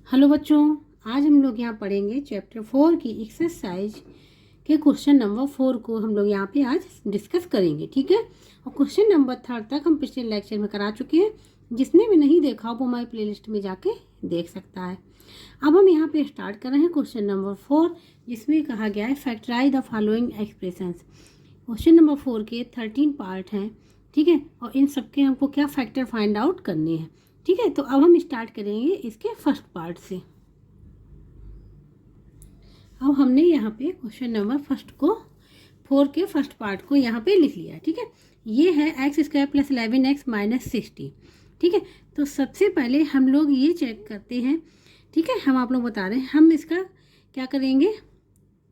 Hello बच्चों, आज हम लोग यहाँ पढ़ेंगे चैप्टर 4 की एक्सरसाइज के क्वेश्चन नंबर 4 को हम लोग यहाँ पे आज डिस्कस करेंगे। ठीक है, और क्वेश्चन नंबर 3 तक हम पिछले लेक्चर में करा चुके हैं। जिसने भी नहीं देखा वो हमारी प्लेलिस्ट में जाके देख सकता है। अब हम यहाँ पे स्टार्ट कर रहे हैं क्वेश्चन नंबर 4, जिसमें कहा गया है factorise the following expressions. Question number 4 के 13 पार्ट हैं। ठीक है, और इन सबके हमको क्या फैक्टर फाइंड आउट करने हैं। ठीक है, तो अब हम स्टार्ट करेंगे इसके फर्स्ट पार्ट से। अब हमने यहाँ पे क्वेश्चन नंबर 4 के फर्स्ट पार्ट को यहाँ पे लिख लिया। ठीक है, ये है x² + 11x - 60। ठीक है, तो सबसे पहले हम लोग ये चेक करते हैं। ठीक है, हम आप लोग बता रहे हैं, हम इसका क्या करेंगे,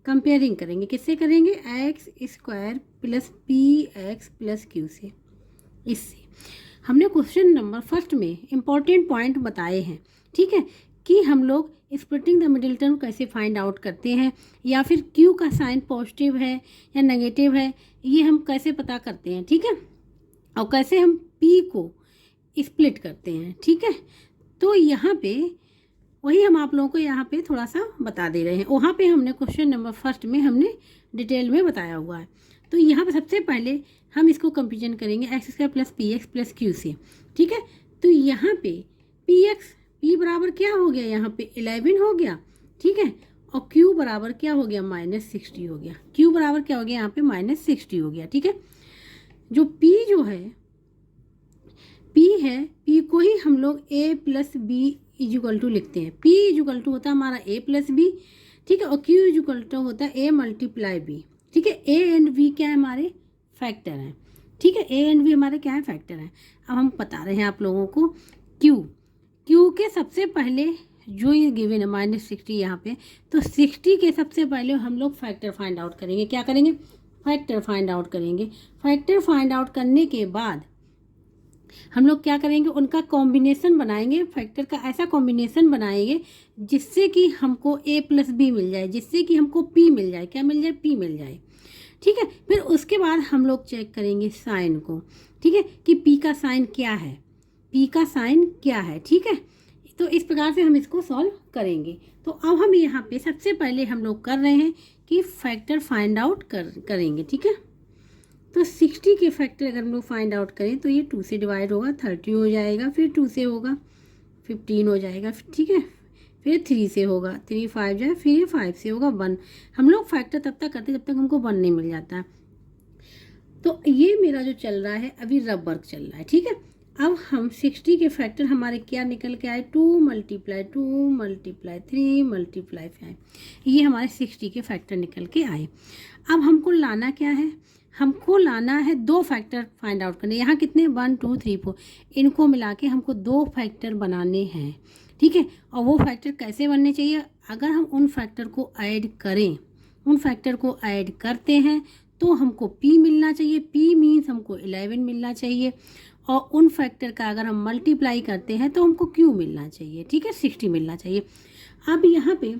कंपेयरिंग करेंगे। किससे करेंगे, x² + px + q से। इससे हमने क्वेश्चन नंबर फर्स्ट में इम्पॉर्टेंट पॉइंट बताए हैं। ठीक है, कि हम लोग स्प्लिटिंग द मिडिल टर्म कैसे फाइंड आउट करते हैं, या फिर क्यू का साइन पॉजिटिव है या नेगेटिव है, ये हम कैसे पता करते हैं। ठीक है, और कैसे हम पी को स्प्लिट करते हैं। ठीक है, तो यहाँ पे वही हम आप लोगों को यहाँ पे थोड़ा सा बता दे रहे हैं। वहाँ पे हमने क्वेश्चन नंबर फर्स्ट में हमने डिटेल में बताया हुआ है। तो यहाँ पे सबसे पहले हम इसको कंपेरिजन करेंगे x² + px + q से। ठीक है, तो यहाँ पे p बराबर क्या हो गया, यहाँ पे 11 हो गया। ठीक है, और q बराबर क्या हो गया, -60 हो गया। q बराबर क्या हो गया, यहाँ पे -60 हो गया। ठीक है, जो p जो है p को ही हम लोग a + b = लिखते हैं। p = होता है हमारा a + b। ठीक है, और q होता है a × b। ठीक है, a एंड b क्या है, हमारे फैक्टर हैं। ठीक है, a एंड b हमारे क्या है, फैक्टर हैं। अब हम बता रहे हैं आप लोगों को q के सबसे पहले जो ये गिवन है -60 यहाँ पे, तो 60 के सबसे पहले हम लोग फैक्टर फाइंड आउट करेंगे। क्या करेंगे, फैक्टर फाइंड आउट करेंगे। फैक्टर फाइंड आउट करने के बाद हम लोग क्या करेंगे, उनका कॉम्बिनेशन बनाएंगे। फैक्टर का ऐसा कॉम्बिनेशन बनाएंगे जिससे कि हमको a + b मिल जाए, जिससे कि हमको p मिल जाए। क्या मिल जाए, p मिल जाए। ठीक है, फिर उसके बाद हम लोग चेक करेंगे साइन को। ठीक है, कि p का साइन क्या है, p का साइन क्या है। ठीक है, तो इस प्रकार से हम इसको सॉल्व करेंगे। तो अब हम यहाँ पे सबसे पहले हम लोग कर रहे हैं कि फैक्टर फाइंड आउट करेंगे। ठीक है, तो 60 के फैक्टर अगर हम लोग फाइंड आउट करें तो ये 2 से डिवाइड होगा, 30 हो जाएगा, फिर 2 से होगा 15 हो जाएगा। ठीक है, फिर 3 से होगा, 3 5 जाए, फिर ये 5 से होगा 1। हम लोग फैक्टर तब तक करते जब तक हमको 1 नहीं मिल जाता। तो ये मेरा जो चल रहा है अभी रब वर्क चल रहा है। ठीक है, अब हम 60 के फैक्टर हमारे क्या निकल के आए, 2 × 3 × 5। ये हमारे 60 के फैक्टर निकल के आए। अब हमको लाना क्या है, हमको लाना है 2 फैक्टर फाइंड आउट करने। यहाँ कितने, 1 2 3 4, इनको मिला के हमको 2 फैक्टर बनाने हैं। ठीक है, और वो फैक्टर कैसे बनने चाहिए, अगर हम उन फैक्टर को ऐड करें, उन फैक्टर को ऐड करते हैं तो हमको p मिलना चाहिए। p मीन्स हमको 11 मिलना चाहिए, और उन फैक्टर का अगर हम मल्टीप्लाई करते हैं तो हमको q मिलना चाहिए। ठीक है, 60 मिलना चाहिए। अब यहाँ पे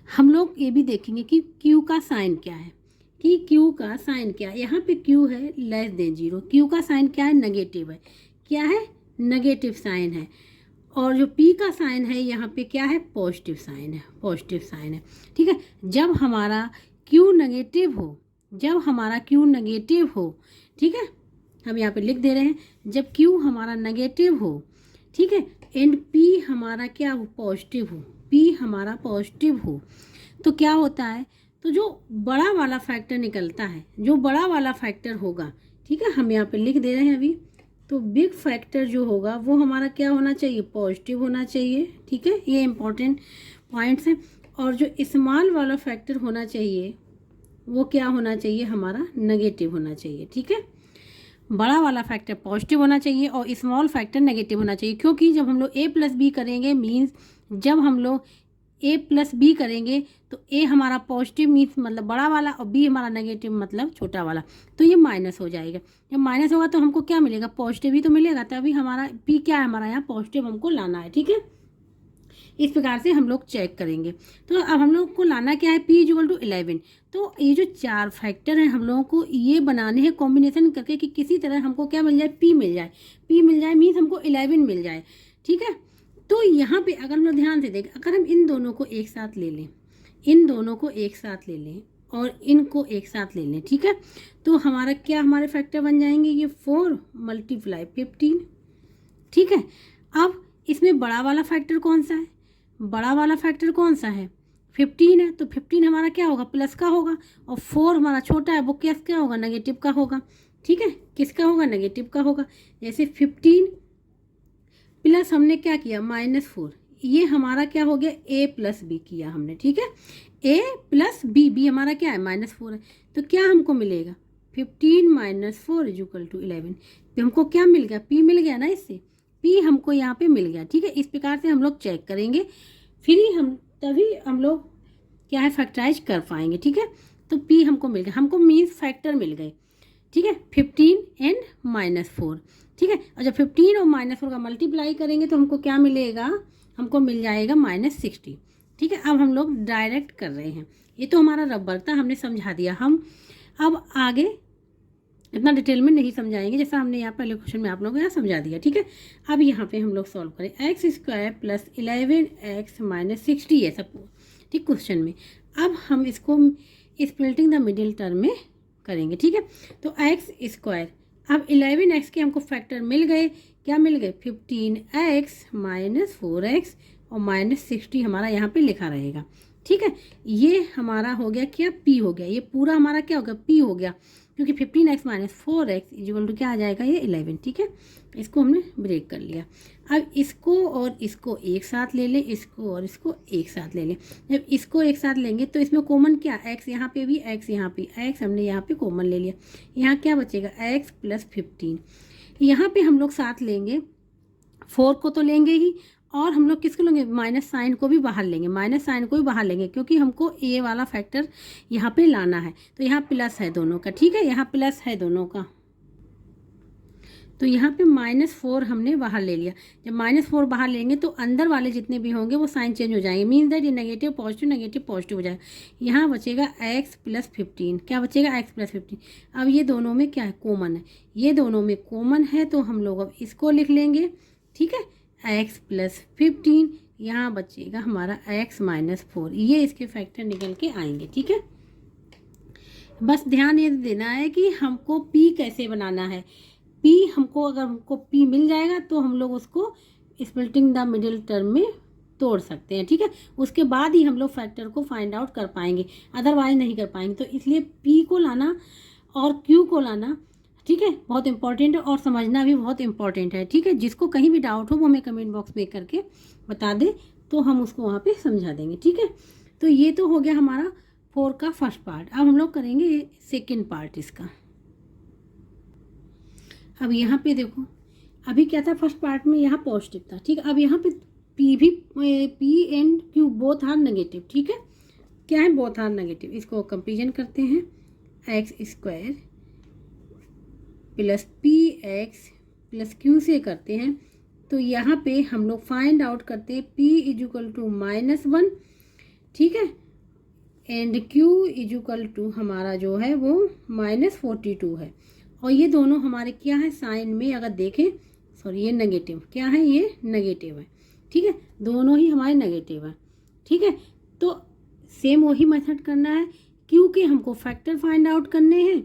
हम लोग ये भी देखेंगे कि q का साइन क्या है, कि q का साइन क्या है। यहाँ पे q है <0, q का साइन क्या है, नेगेटिव है। क्या है, नेगेटिव साइन है। और जो p का साइन है यहाँ पे क्या है, पॉजिटिव साइन है, पॉजिटिव साइन है। ठीक है, जब हमारा q नेगेटिव हो, जब हमारा q नेगेटिव हो, ठीक है, हम यहाँ पे लिख दे रहे हैं, जब q हमारा नेगेटिव हो, ठीक है, एंड p हमारा क्या हो, पॉजिटिव हो, p हमारा पॉजिटिव हो, तो क्या होता है, तो जो बड़ा वाला फैक्टर निकलता है, जो बड़ा वाला फैक्टर होगा, ठीक है, हम यहाँ पे लिख दे रहे हैं अभी, तो बिग फैक्टर जो होगा वो हमारा क्या होना चाहिए, पॉजिटिव होना चाहिए। ठीक है, ये इंपॉर्टेंट पॉइंट्स हैं। और जो स्मॉल वाला फैक्टर होना चाहिए वो क्या होना चाहिए, हमारा नेगेटिव होना चाहिए। ठीक है, बड़ा वाला फैक्टर पॉजिटिव होना चाहिए और स्मॉल फैक्टर नेगेटिव होना चाहिए। क्योंकि जब हम लोग a + b करेंगे, मीन्स जब हम लोग a + b करेंगे तो a हमारा पॉजिटिव मीन्स मतलब बड़ा वाला, और b हमारा नेगेटिव मतलब छोटा वाला, तो ये माइनस हो जाएगा। जब माइनस होगा तो हमको क्या मिलेगा, पॉजिटिव ही तो मिलेगा। तभी हमारा p क्या है, हमारा यहाँ पॉजिटिव हमको लाना है। ठीक है, इस प्रकार से हम लोग चेक करेंगे। तो अब हम लोग को लाना क्या है, p = 11। तो ये जो 4 फैक्टर हैं हम लोगों को ये बनाने हैं कॉम्बिनेशन करके, कि किसी तरह हमको क्या मिल जाए, p मिल जाए। p मिल जाए मीन्स हमको 11 मिल जाए। ठीक है, तो यहाँ पे अगर हम लोग ध्यान से देखें, अगर हम इन दोनों को एक साथ ले लें, इन दोनों को एक साथ ले लें और इनको एक साथ ले लें, ठीक है, तो हमारा क्या, हमारे फैक्टर बन जाएंगे ये 4 × 15, ठीक है। अब इसमें बड़ा वाला फैक्टर कौन सा है, बड़ा वाला फैक्टर कौन सा है, 15 है, तो 15 हमारा क्या होगा, प्लस का होगा, और 4 हमारा छोटा है, वो क्या होगा, नेगेटिव का होगा, ठीक है, किसका होगा, नेगेटिव का होगा। जैसे 15 प्लस हमने क्या किया, -4, ये हमारा क्या हो गया, a + b किया हमने, ठीक है, a + b हमारा क्या है, -4 है, तो क्या हमको मिलेगा, 15 - 4 = 11। तो हमको क्या मिल गया, p मिल गया ना, इससे p हमको यहाँ पे मिल गया, ठीक है। इस प्रकार से हम लोग चेक करेंगे, फिर ही तभी हम लोग क्या है, फैक्टराइज कर पाएंगे, ठीक है। तो p हमको मिल गया, हमको मीन्स फैक्टर मिल गए, ठीक है, 15 और -4, ठीक है। और जब 15 और -4 का मल्टीप्लाई करेंगे तो हमको क्या मिलेगा, हमको मिल जाएगा -60, ठीक है। अब हम लोग डायरेक्ट कर रहे हैं, ये तो हमारा रबर था, हमने समझा दिया। हम अब आगे इतना डिटेल में नहीं समझाएंगे, जैसा हमने यहाँ पहले क्वेश्चन में आप लोगों को यहाँ समझा दिया, ठीक है। अब यहाँ पे हम लोग सॉल्व करें, x² + 11x - 60 है सब, ठीक, क्वेश्चन में। अब हम इसको स्प्लिटिंग द मिडिल टर्म में करेंगे, ठीक है। तो x², अब 11x के हमको फैक्टर मिल गए, क्या मिल गए, 15x - 4x और -60 हमारा यहाँ पे लिखा रहेगा, ठीक है। ये हमारा हो गया क्या, p हो गया, ये पूरा हमारा क्या हो गया, p हो गया, क्योंकि 15x - 4x = क्या आ जाएगा, ये 11, ठीक है। इसको हमने ब्रेक कर लिया। अब इसको और इसको एक साथ ले लें, इसको और इसको एक साथ ले लें। जब इसको एक साथ लेंगे तो इसमें कॉमन क्या, x यहाँ पे भी, x यहाँ पे, x हमने यहाँ पे कॉमन ले लिया, यहाँ क्या बचेगा, x + 15। यहाँ पे हम लोग साथ लेंगे, 4 को तो लेंगे ही, और हम लोग किसको लेंगे, माइनस साइन को भी बाहर लेंगे, माइनस साइन को भी बाहर लेंगे, क्योंकि हमको ए वाला फैक्टर यहाँ पे लाना है। तो यहाँ प्लस है दोनों का, ठीक है, यहाँ प्लस है दोनों का, तो यहाँ पे -4 हमने बाहर ले लिया। जब -4 बाहर लेंगे तो अंदर वाले जितने भी होंगे वो साइन चेंज हो जाएंगे, मीन्स दैट ये नेगेटिव पॉजिटिव हो जाएगा। यहाँ बचेगा x + 15, क्या बचेगा, x + 15। अब ये दोनों में क्या है, कॉमन है, ये दोनों में कॉमन है, तो हम लोग अब इसको लिख लेंगे, ठीक है, x + 15, यहाँ बचेगा हमारा x - 4, ये इसके फैक्टर निकल के आएंगे, ठीक है। बस ध्यान ये देना है कि हमको p कैसे बनाना है, p हमको, अगर हमको p मिल जाएगा तो हम लोग उसको स्प्लिटिंग द मिडिल टर्म में तोड़ सकते हैं, ठीक है। उसके बाद ही हम लोग फैक्टर को फाइंड आउट कर पाएंगे, अदरवाइज नहीं कर पाएंगे। तो इसलिए p को लाना और q को लाना, ठीक है, बहुत इंपॉर्टेंट है, और समझना भी बहुत इंपॉर्टेंट है, ठीक है। जिसको कहीं भी डाउट हो वो हमें कमेंट बॉक्स में करके बता दे, तो हम उसको वहाँ पे समझा देंगे, ठीक है। तो ये तो हो गया हमारा 4 का फर्स्ट पार्ट। अब हम लोग करेंगे सेकेंड पार्ट इसका। अब यहाँ पे देखो, अभी क्या था, फर्स्ट पार्ट में यहाँ पॉजिटिव था, ठीक है। अब यहाँ पे p and q both are negative, ठीक है, क्या है, बोथ आर नेगेटिव। इसको कंपेरिजन करते हैं, x² + px + q से करते हैं, तो यहाँ पे हम लोग फाइंड आउट करते हैं p = -1, ठीक है, एंड q = हमारा जो है वो -42 है। और ये दोनों हमारे क्या है, साइन में अगर देखें, सॉरी ये नेगेटिव, क्या है, ये नेगेटिव है, ठीक है, दोनों ही हमारे नेगेटिव है, ठीक है। तो सेम वही मेथड करना है, क्योंकि हमको फैक्टर फाइंड आउट करने हैं,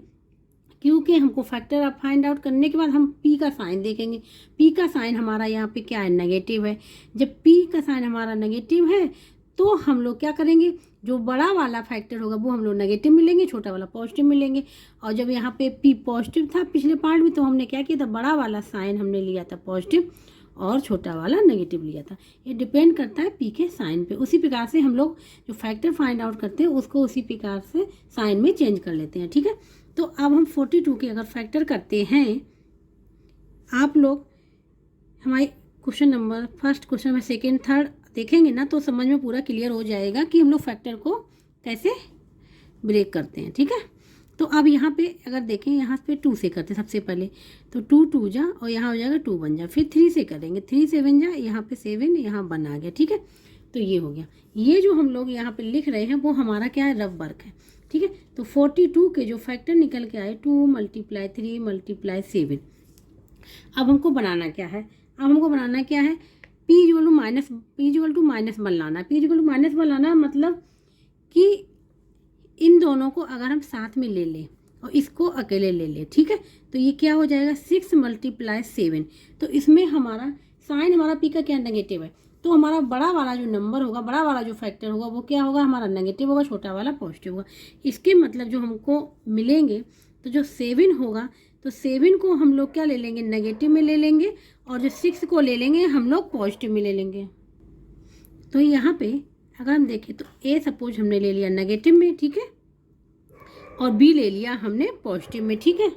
क्योंकि हमको फैक्टर फाइंड आउट करने के बाद हम p का साइन देखेंगे। p का साइन हमारा यहाँ पे क्या है, नेगेटिव है। जब p का साइन हमारा नेगेटिव है तो हम लोग क्या करेंगे, जो बड़ा वाला फैक्टर होगा वो हम लोग नेगेटिव मिलेंगे, छोटा वाला पॉजिटिव मिलेंगे। और जब यहाँ पे p पॉजिटिव था पिछले पार्ट में, तो हमने क्या किया था, बड़ा वाला साइन हमने लिया था पॉजिटिव और छोटा वाला नेगेटिव लिया था। ये डिपेंड करता है p के साइन पे। उसी प्रकार से हम लोग जो फैक्टर फाइंड आउट करते हैं उसको उसी प्रकार से साइन में चेंज कर लेते हैं, ठीक है। तो अब हम 42 के अगर फैक्टर करते हैं, आप लोग हमारे क्वेश्चन नंबर फर्स्ट, क्वेश्चन में सेकेंड, थर्ड देखेंगे ना, तो समझ में पूरा क्लियर हो जाएगा कि हम लोग फैक्टर को कैसे ब्रेक करते हैं, ठीक है। तो अब यहाँ पे अगर देखें, यहाँ पे 2 से करते हैं सबसे पहले, तो 2 2 जा और यहाँ हो जाएगा 2 बन जा, फिर 3 से करेंगे, 3 7 जा, यहाँ पे 7, यहाँ 1 आ गया, ठीक है। तो ये हो गया। ये जो हम लोग यहाँ पे लिख रहे हैं वो हमारा क्या है, रफ वर्क है, ठीक है। तो 42 के जो फैक्टर निकल के आए, 2 × 3 × 7। अब हमको बनाना क्या है, अब हमको बनाना क्या है, p equal to minus one लाना है। P equal to minus one लाना मतलब कि इन दोनों को अगर हम साथ में ले लें और इसको अकेले ले लें, ठीक है, तो ये क्या हो जाएगा 6 × 7। तो इसमें हमारा साइन हमारा पी का क्या नेगेटिव है, तो हमारा बड़ा वाला जो नंबर होगा, बड़ा वाला जो फैक्टर होगा वो क्या होगा हमारा नेगेटिव होगा, छोटा वाला पॉजिटिव होगा। इसके मतलब जो हमको मिलेंगे तो जो 7 होगा तो 7 को हम लोग क्या ले लेंगे नेगेटिव में ले लेंगे और जो 6 को ले लेंगे हम लोग पॉजिटिव में ले लेंगे। तो यहाँ पे अगर हम देखें तो ए सपोज हमने ले लिया नेगेटिव में, ठीक है, और बी ले लिया हमने पॉजिटिव में, ठीक है।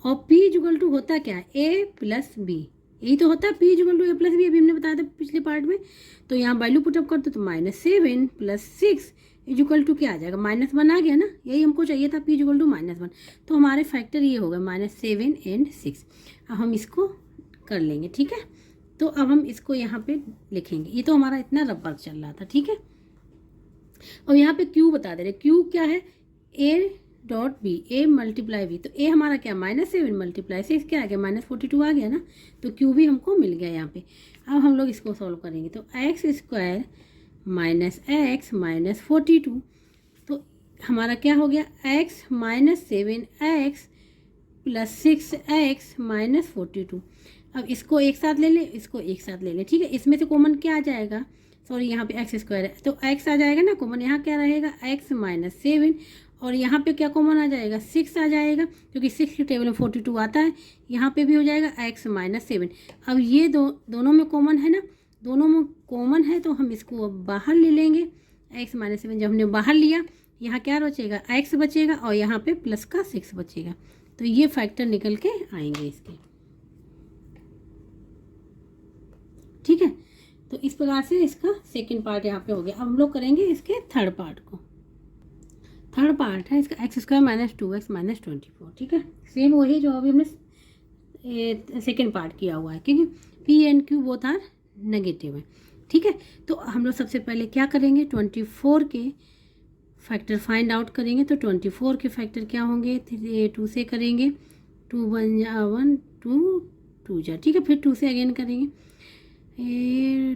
और पी इक्वल टू होता क्या है ए प्लस बी, यही तो होता है p equal to a plus b, अभी हमने बताया था पिछले पार्ट में। तो यहाँ वैल्यू पुटअप करते तो -7 + 6 इक्वल टू क्या आ जाएगा -1 आ गया ना, यही हमको चाहिए था पी इक्वल टू -1। तो हमारे फैक्टर ये होगा -7 और 6। अब हम इसको कर लेंगे, ठीक है। तो अब हम इसको यहाँ पे लिखेंगे, ये तो हमारा इतना रबर चल रहा था, ठीक है। और यहाँ पे क्यू बता दे रहे, क्यू क्या है a dot b, a multiply b. तो ए हमारा क्या -7 × 6 क्या आ गया -42 आ गया ना, तो क्यू भी हमको मिल गया यहाँ पे। अब हम लोग इसको सॉल्व करेंगे तो x² - x - 42, तो हमारा क्या हो गया x - 7x + 6x - 42। अब इसको एक साथ ले लें, इसको एक साथ ले लें, ठीक है। इसमें से कॉमन क्या आ जाएगा, सॉरी यहाँ पे x² है तो x आ जाएगा ना कॉमन, यहाँ क्या रहेगा x - 7 और यहाँ पे क्या कॉमन आ जाएगा 6 आ जाएगा, क्योंकि 6 की टेबल में 42 आता है। यहाँ पे भी हो जाएगा x - 7। अब ये दोनों में कॉमन है ना, दोनों में कॉमन है तो हम इसको अब बाहर ले लेंगे। x - 7 जब हमने बाहर लिया, यहाँ क्या बचेगा x बचेगा और यहाँ पे प्लस का 6 बचेगा। तो ये फैक्टर निकल के आएंगे इसके, ठीक है। तो इस प्रकार से इसका सेकंड पार्ट यहाँ पे हो गया। अब हम लोग करेंगे इसके थर्ड पार्ट को। थर्ड पार्ट है इसका x² - 2x - 24, ठीक है। सेम वही जो अभी हमने सेकंड पार्ट किया हुआ है, क्योंकि p and q both are negative है, ठीक है। तो हम लोग सबसे पहले क्या करेंगे 24 के फैक्टर फाइंड आउट करेंगे। तो 24 के फैक्टर क्या होंगे 2 से करेंगे, 2 × 1 2 2 जा, ठीक है। फिर 2 से अगेन करेंगे,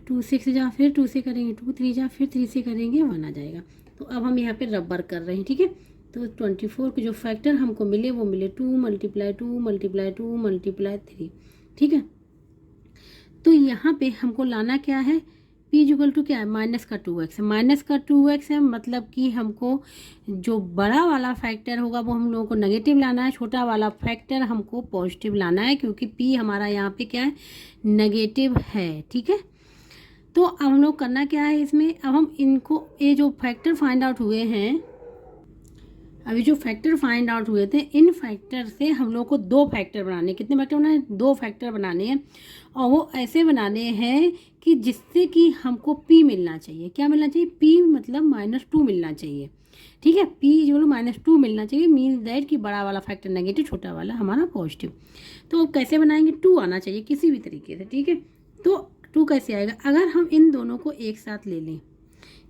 2 6 जा, फिर 2 से करेंगे, 2 3 जा, फिर 3 से करेंगे 1 आ जाएगा। तो अब हम यहाँ पे रबर कर रहे हैं, ठीक है। तो 24 के जो फैक्टर हमको मिले वो मिले 2 × 2 × 2 × 3, ठीक है। तो यहाँ पे हमको लाना क्या है p इक्वल टू क्या है -2x, -2x है, मतलब कि हमको जो बड़ा वाला फैक्टर होगा वो हम लोगों को नेगेटिव लाना है, छोटा वाला फैक्टर हमको पॉजिटिव लाना है, क्योंकि p हमारा यहाँ पे क्या है नेगेटिव है, ठीक है। तो अब हम लोग करना क्या है इसमें, अब हम इनको ये जो फैक्टर फाइंड आउट हुए हैं, अभी जो फैक्टर फाइंड आउट हुए थे, इन फैक्टर से हम लोग को 2 फैक्टर बनाने हैं। कितने फैक्टर बनाने हैं 2 फैक्टर बनाने हैं, और वो ऐसे बनाने हैं कि जिससे कि हमको p मिलना चाहिए। क्या मिलना चाहिए p मतलब -2 मिलना चाहिए, ठीक है। p जो -2 मिलना चाहिए, मीन्स दैट कि बड़ा वाला फैक्टर नेगेटिव, छोटा वाला हमारा पॉजिटिव। तो कैसे बनाएंगे 2 आना चाहिए किसी भी तरीके से, ठीक है। तो 2 कैसे आएगा, अगर हम इन दोनों को एक साथ ले लें,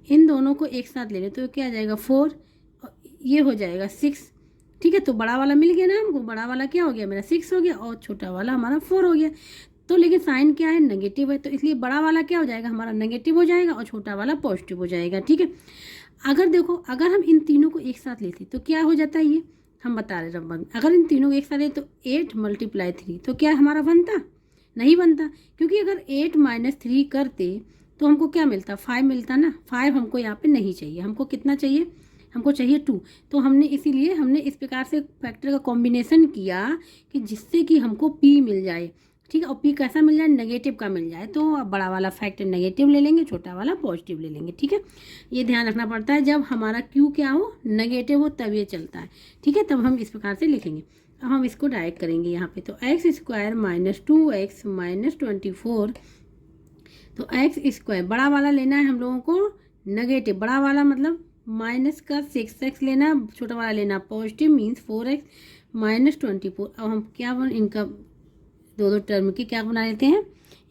इन दोनों को एक साथ ले लें तो क्या आ जाएगा 4, ये हो जाएगा 6, ठीक है। तो बड़ा वाला मिल गया ना हमको, बड़ा वाला क्या हो गया मेरा 6 हो गया और छोटा वाला हमारा 4 हो गया। तो लेकिन साइन क्या है नेगेटिव है, तो इसलिए बड़ा वाला क्या हो जाएगा हमारा नेगेटिव हो जाएगा और छोटा वाला पॉजिटिव हो जाएगा, ठीक है। अगर देखो, अगर हम इन तीनों को एक साथ लेते तो क्या हो जाता है, ये हम बता रहे रबर, अगर इन तीनों को एक साथ लेते तो 8 × 3 तो क्या हमारा बनता, नहीं बनता, क्योंकि अगर 8 - 3 करते तो हमको क्या मिलता 5 मिलता ना। 5 हमको यहाँ पे नहीं चाहिए, हमको कितना चाहिए, हमको चाहिए 2। तो हमने इसीलिए हमने इस प्रकार से फैक्टर का कॉम्बिनेशन किया कि जिससे कि हमको p मिल जाए, ठीक है। और p कैसा मिल जाए नेगेटिव का मिल जाए, तो अब बड़ा वाला फैक्टर नेगेटिव ले लेंगे, छोटा वाला पॉजिटिव ले लेंगे, ठीक है। ये ध्यान रखना पड़ता है, जब हमारा q क्या हो नेगेटिव हो तब ये चलता है, ठीक है। तब हम इस प्रकार से लिखेंगे। अब हम इसको डायरेक्ट करेंगे यहाँ पे, तो x² - 2x - 24, तो x² बड़ा वाला लेना है हम लोगों को नेगेटिव, बड़ा वाला मतलब माइनस का 6x लेना, छोटा वाला लेना पॉजिटिव, मीन्स 4x - 24। अब हम क्या इनका दो टर्म की क्या बना लेते हैं,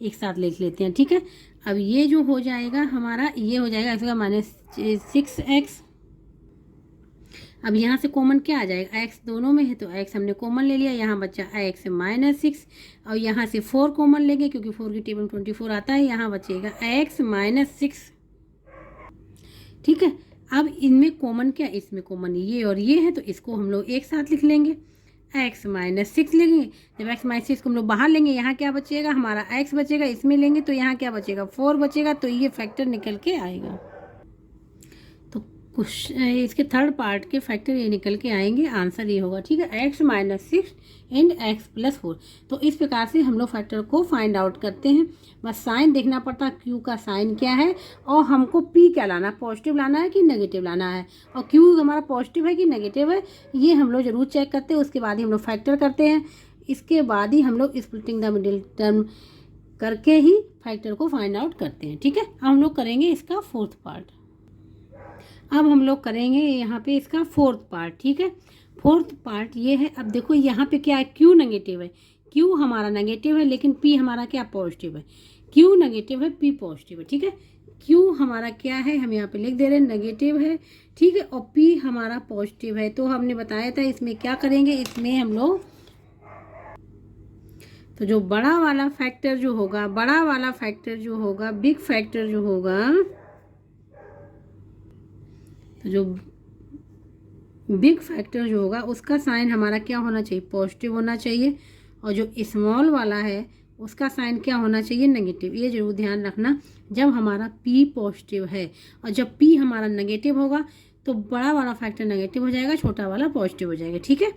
एक साथ लिख लेते हैं, ठीक है। अब ये जो हो जाएगा हमारा, ये हो जाएगा x का -6x। अब यहाँ से कॉमन क्या आ जाएगा, एक्स दोनों में है तो एक्स हमने कॉमन ले लिया, यहाँ बचा एक्स माइनस 6 और यहाँ से 4 कॉमन लेंगे क्योंकि 4 की टेबल 24 आता है, यहाँ बचेगा एक्स माइनस 6। ठीक है, अब इनमें कॉमन क्या, इसमें कॉमन ये और ये है तो इसको हम लोग एक साथ लिख लेंगे, एक्स माइनस 6 लेंगे। जब एक्स माइनस 6 को हम लोग बाहर लेंगे, यहाँ क्या बचेगा, हमारा एक्स बचेगा, इसमें लेंगे तो यहाँ क्या बचेगा, 4 बचेगा, तो ये फैक्टर निकल के आएगा। कुछ इसके थर्ड पार्ट के फैक्टर ये निकल के आएंगे, आंसर ये होगा। ठीक है, x minus 6 and x plus 4। तो इस प्रकार से हम लोग फैक्टर को फाइंड आउट करते हैं। बस साइन देखना पड़ता है, क्यू का साइन क्या है और हमको पी क्या लाना है, पॉजिटिव लाना है कि नेगेटिव लाना है, और क्यू हमारा पॉजिटिव है कि नेगेटिव है, ये हम लोग जरूर चेक करते हैं। उसके बाद ही हम लोग फैक्टर करते हैं, इसके बाद ही हम लोग स्प्लिटिंग द मिडिल टर्म करके ही फैक्टर को फाइंड आउट करते हैं। ठीक है, हम लोग करेंगे इसका फोर्थ पार्ट। अब हम लोग करेंगे यहाँ पे इसका फोर्थ पार्ट। ठीक है, फोर्थ पार्ट ये है, अब देखो यहाँ पे क्या है, क्यू नेगेटिव है, क्यू हमारा नेगेटिव है लेकिन पी हमारा क्या पॉजिटिव है, क्यू नेगेटिव है पी पॉजिटिव है। ठीक है, क्यू हमारा क्या है, हम यहाँ पे लिख दे रहे हैं नेगेटिव है। ठीक है, और पी हमारा पॉजिटिव है। तो हमने बताया था इसमें क्या करेंगे, इसमें हम लोग तो जो बड़ा वाला फैक्टर जो होगा, बड़ा वाला फैक्टर जो होगा, बिग फैक्टर जो होगा, तो जो बिग फैक्टर जो होगा उसका साइन हमारा क्या होना चाहिए, पॉजिटिव होना चाहिए, और जो स्मॉल वाला है उसका साइन क्या होना चाहिए, नेगेटिव। ये जरूर ध्यान रखना, जब हमारा पी पॉजिटिव है और जब पी हमारा नेगेटिव होगा तो बड़ा वाला फैक्टर नेगेटिव हो जाएगा, छोटा वाला पॉजिटिव हो जाएगा। ठीक है,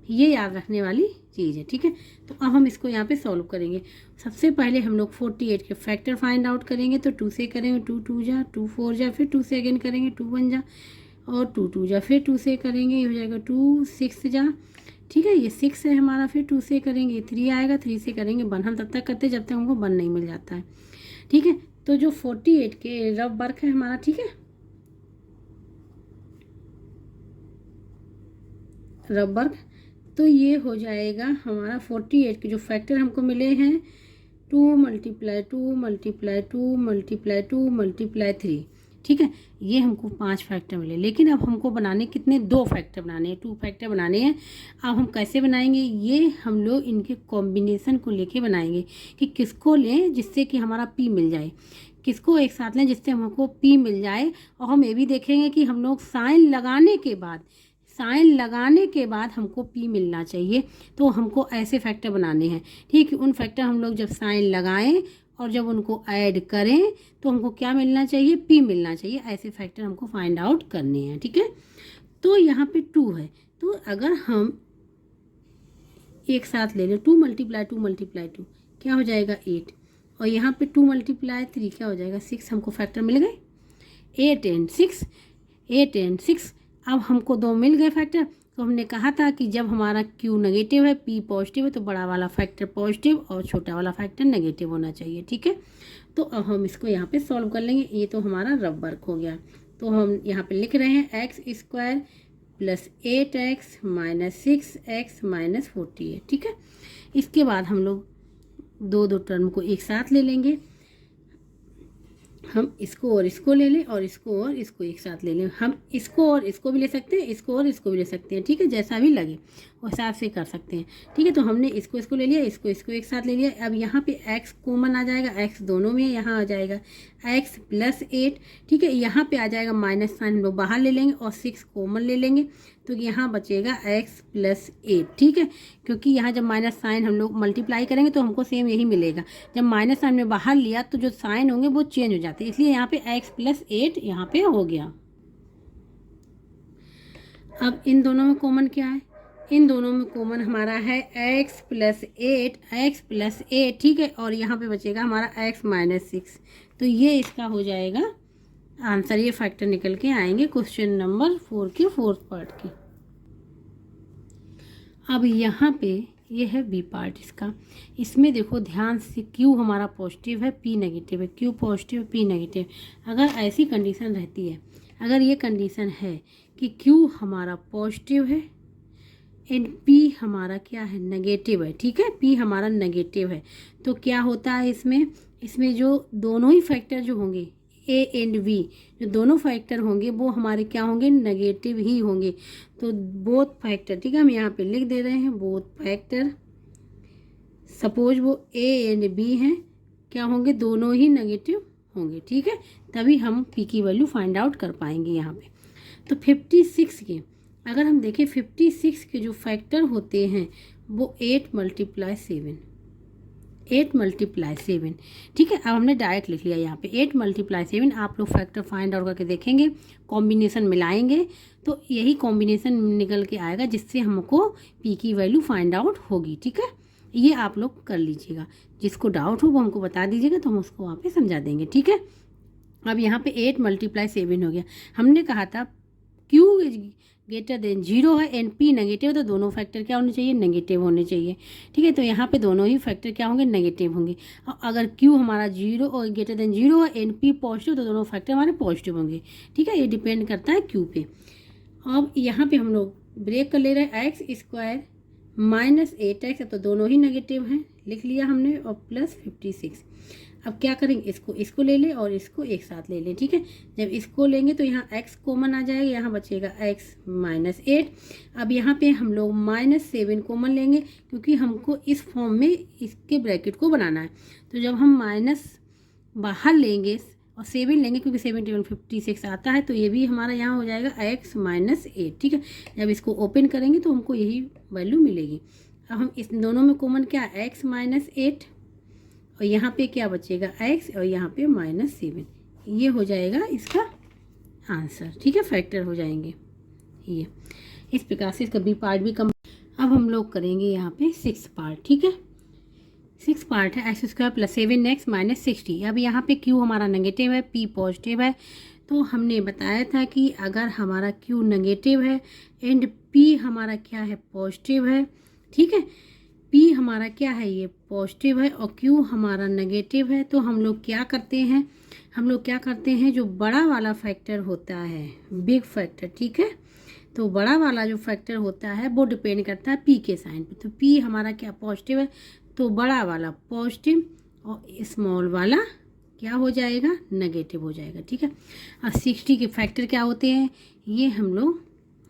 ये याद रखने वाली चीज़ है। ठीक है, तो अब हम इसको यहाँ पे सॉल्व करेंगे। सबसे पहले हम लोग 48 के फैक्टर फाइंड आउट करेंगे, तो 2 से करेंगे, 2 2 जा, 2 4 जा, फिर 2 से अगेन करेंगे, 2 1 जा, और 2 2 जा, फिर 2 से करेंगे, ये हो जाएगा 2 6 जा। ठीक है, ये 6 है हमारा, फिर 2 से करेंगे 3 आएगा, 3 से करेंगे 1। हम तब तक करते जब तक हमको 1 नहीं मिल जाता है। ठीक है, तो जो 48 के रफ वर्क है हमारा, ठीक है, रफ वर्क, तो ये हो जाएगा हमारा 48 के जो फैक्टर हमको मिले हैं, 2 × 2 × 2 × 2 × 3। ठीक है, ये हमको 5 फैक्टर मिले, लेकिन अब हमको बनाने कितने, 2 फैक्टर बनाने हैं, 2 फैक्टर बनाने हैं। अब हम कैसे बनाएंगे, ये हम लोग इनके कॉम्बिनेशन को लेके बनाएंगे कि किसको लें जिससे कि हमारा पी मिल जाए, किसको एक साथ लें जिससे हमको पी मिल जाए। और हम ये भी देखेंगे कि हम लोग साइन लगाने के बाद हमको पी मिलना चाहिए, तो हमको ऐसे फैक्टर बनाने हैं। ठीक है, उन फैक्टर हम लोग जब साइन लगाएं और जब उनको ऐड करें तो हमको क्या मिलना चाहिए, पी मिलना चाहिए। ऐसे फैक्टर हमको फाइंड आउट करने हैं। ठीक है, तो यहाँ पे 2 है, तो अगर हम एक साथ ले लें, 2 × 2 क्या हो जाएगा 8, और यहाँ पे 2 × 3 क्या हो जाएगा 6। हमको फैक्टर मिल गए 8 एंड 6। अब हमको 2 मिल गए फैक्टर। तो हमने कहा था कि जब हमारा Q नेगेटिव है, P पॉजिटिव है, तो बड़ा वाला फैक्टर पॉजिटिव और छोटा वाला फैक्टर नेगेटिव होना चाहिए। ठीक है, तो अब हम इसको यहाँ पे सॉल्व कर लेंगे। ये तो हमारा रफ वर्क हो गया। तो हम यहाँ पे लिख रहे हैं x² + 8x - 6x - 48। ठीक है, इसके बाद हम लोग दो टर्म को एक साथ ले लेंगे। हम इसको और इसको ले लें और इसको और इसको एक साथ ले लें। हम इसको और इसको भी ले सकते हैं, इसको और इसको भी ले सकते हैं। ठीक है, जैसा भी लगे उस हिसाब से कर सकते हैं। ठीक है, तो हमने इसको ले लिया, इसको एक साथ ले लिया। अब यहाँ पे x कॉमन आ जाएगा, x दोनों में, यहाँ आ जाएगा x + 8। ठीक है, यहाँ पे आ जाएगा माइनस साइन, हम लोग बाहर ले लेंगे और 6 कॉमन ले लेंगे, तो यहाँ बचेगा x + 8। ठीक है, क्योंकि यहाँ जब माइनस साइन हम लोग मल्टीप्लाई करेंगे तो हमको सेम यही मिलेगा। जब माइनस साइन में बाहर लिया तो जो साइन होंगे वो चेंज हो जाते हैं, इसलिए यहाँ पे x + 8 यहाँ पे हो गया। अब इन दोनों में कॉमन क्या है, इन दोनों में कॉमन हमारा है x + 8। ठीक है, और यहाँ पे बचेगा हमारा x - 6। तो ये इसका हो जाएगा आंसर। ये फैक्टर निकल के आएंगे क्वेश्चन नंबर 4 के फोर्थ पार्ट के। अब यहाँ पे ये है बी पार्ट इसका। इसमें देखो ध्यान से, Q हमारा पॉजिटिव है, P नेगेटिव है, Q पॉजिटिव P नेगेटिव। अगर ऐसी कंडीशन रहती है, अगर ये कंडीशन है कि Q हमारा पॉजिटिव है एंड P हमारा क्या है, नेगेटिव है। ठीक है, P हमारा नेगेटिव है, तो क्या होता है इसमें जो दोनों ही फैक्टर जो होंगे, ए एंड बी जो दोनों फैक्टर होंगे वो हमारे क्या होंगे, नेगेटिव ही होंगे। तो बोथ फैक्टर, ठीक है, हम यहाँ पे लिख दे रहे हैं बोथ फैक्टर, सपोज वो ए एंड बी हैं, क्या होंगे, दोनों ही नेगेटिव होंगे, ठीक है, तभी हम पी की वैल्यू फाइंड आउट कर पाएंगे यहाँ पे। तो 56 के अगर हम देखें 56 के जो फैक्टर होते हैं वो 8 × 7, 8 × 7, ठीक है। अब हमने डायरेक्ट लिख लिया यहाँ पे 8 × 7। आप लोग फैक्टर फाइंड आउट करके देखेंगे, कॉम्बिनेशन मिलाएंगे तो यही कॉम्बिनेशन निकल के आएगा जिससे हमको पी की वैल्यू फाइंड आउट होगी, ठीक है। ये आप लोग कर लीजिएगा, जिसको डाउट हो वो हमको बता दीजिएगा तो हम उसको वहाँ पे समझा देंगे, ठीक है। अब यहाँ पे 8 × 7 हो गया। हमने कहा था Q ग्रेटर देन 0 है एंड P नेगेटिव, तो दोनों फैक्टर क्या होने चाहिए, नेगेटिव होने चाहिए, ठीक है। तो यहाँ पे दोनों ही फैक्टर क्या होंगे, नेगेटिव होंगे। और अगर Q हमारा 0 और ग्रेटर देन 0 है एंड P पॉजिटिव, तो दोनों फैक्टर हमारे पॉजिटिव होंगे, ठीक है। ये डिपेंड करता है Q पे। अब यहाँ पे हम लोग ब्रेक कर ले रहे हैं x² -8x, अब तो दोनों ही नेगेटिव हैं, लिख लिया हमने, और प्लस 56। अब क्या करेंगे, इसको ले लें और इसको एक साथ ले लें, ठीक है। जब इसको लेंगे तो यहाँ x कॉमन आ जाएगा, यहाँ बचेगा x -8। अब यहाँ पे हम लोग -7 कॉमन लेंगे क्योंकि हमको इस फॉर्म में इसके ब्रैकेट को बनाना है। तो जब हम माइनस बाहर लेंगे और 7 लेंगे क्योंकि 7 × 56 आता है, तो ये भी हमारा यहाँ हो जाएगा x -8, ठीक है। जब इसको ओपन करेंगे तो हमको यही वैल्यू मिलेगी। अब हम इस दोनों में कॉमन क्या, x -8 और यहाँ पे क्या बचेगा x और यहाँ पे -7, ये हो जाएगा इसका आंसर, ठीक है, फैक्टर हो जाएंगे ये। इस प्रकार से इसका बी पार्ट भी कम। अब हम लोग करेंगे यहाँ पे 6 पार्ट, ठीक है। 6 पार्ट है x² + 7x - 60। अब यहाँ पे q हमारा नेगेटिव है, p पॉजिटिव है। तो हमने बताया था कि अगर हमारा q नेगेटिव है एंड p हमारा क्या है, पॉजिटिव है, ठीक है। p हमारा क्या है, ये पॉजिटिव है और q हमारा नेगेटिव है। तो हम लोग क्या करते हैं, जो बड़ा वाला फैक्टर होता है, बिग फैक्टर, ठीक है। तो बड़ा वाला जो फैक्टर होता है वो डिपेंड करता है p के साइन पे। तो p हमारा क्या, पॉजिटिव है, तो बड़ा वाला पॉजिटिव और स्मॉल वाला क्या हो जाएगा, नेगेटिव हो जाएगा, ठीक है। अब 60 के फैक्टर क्या होते हैं ये हम लोग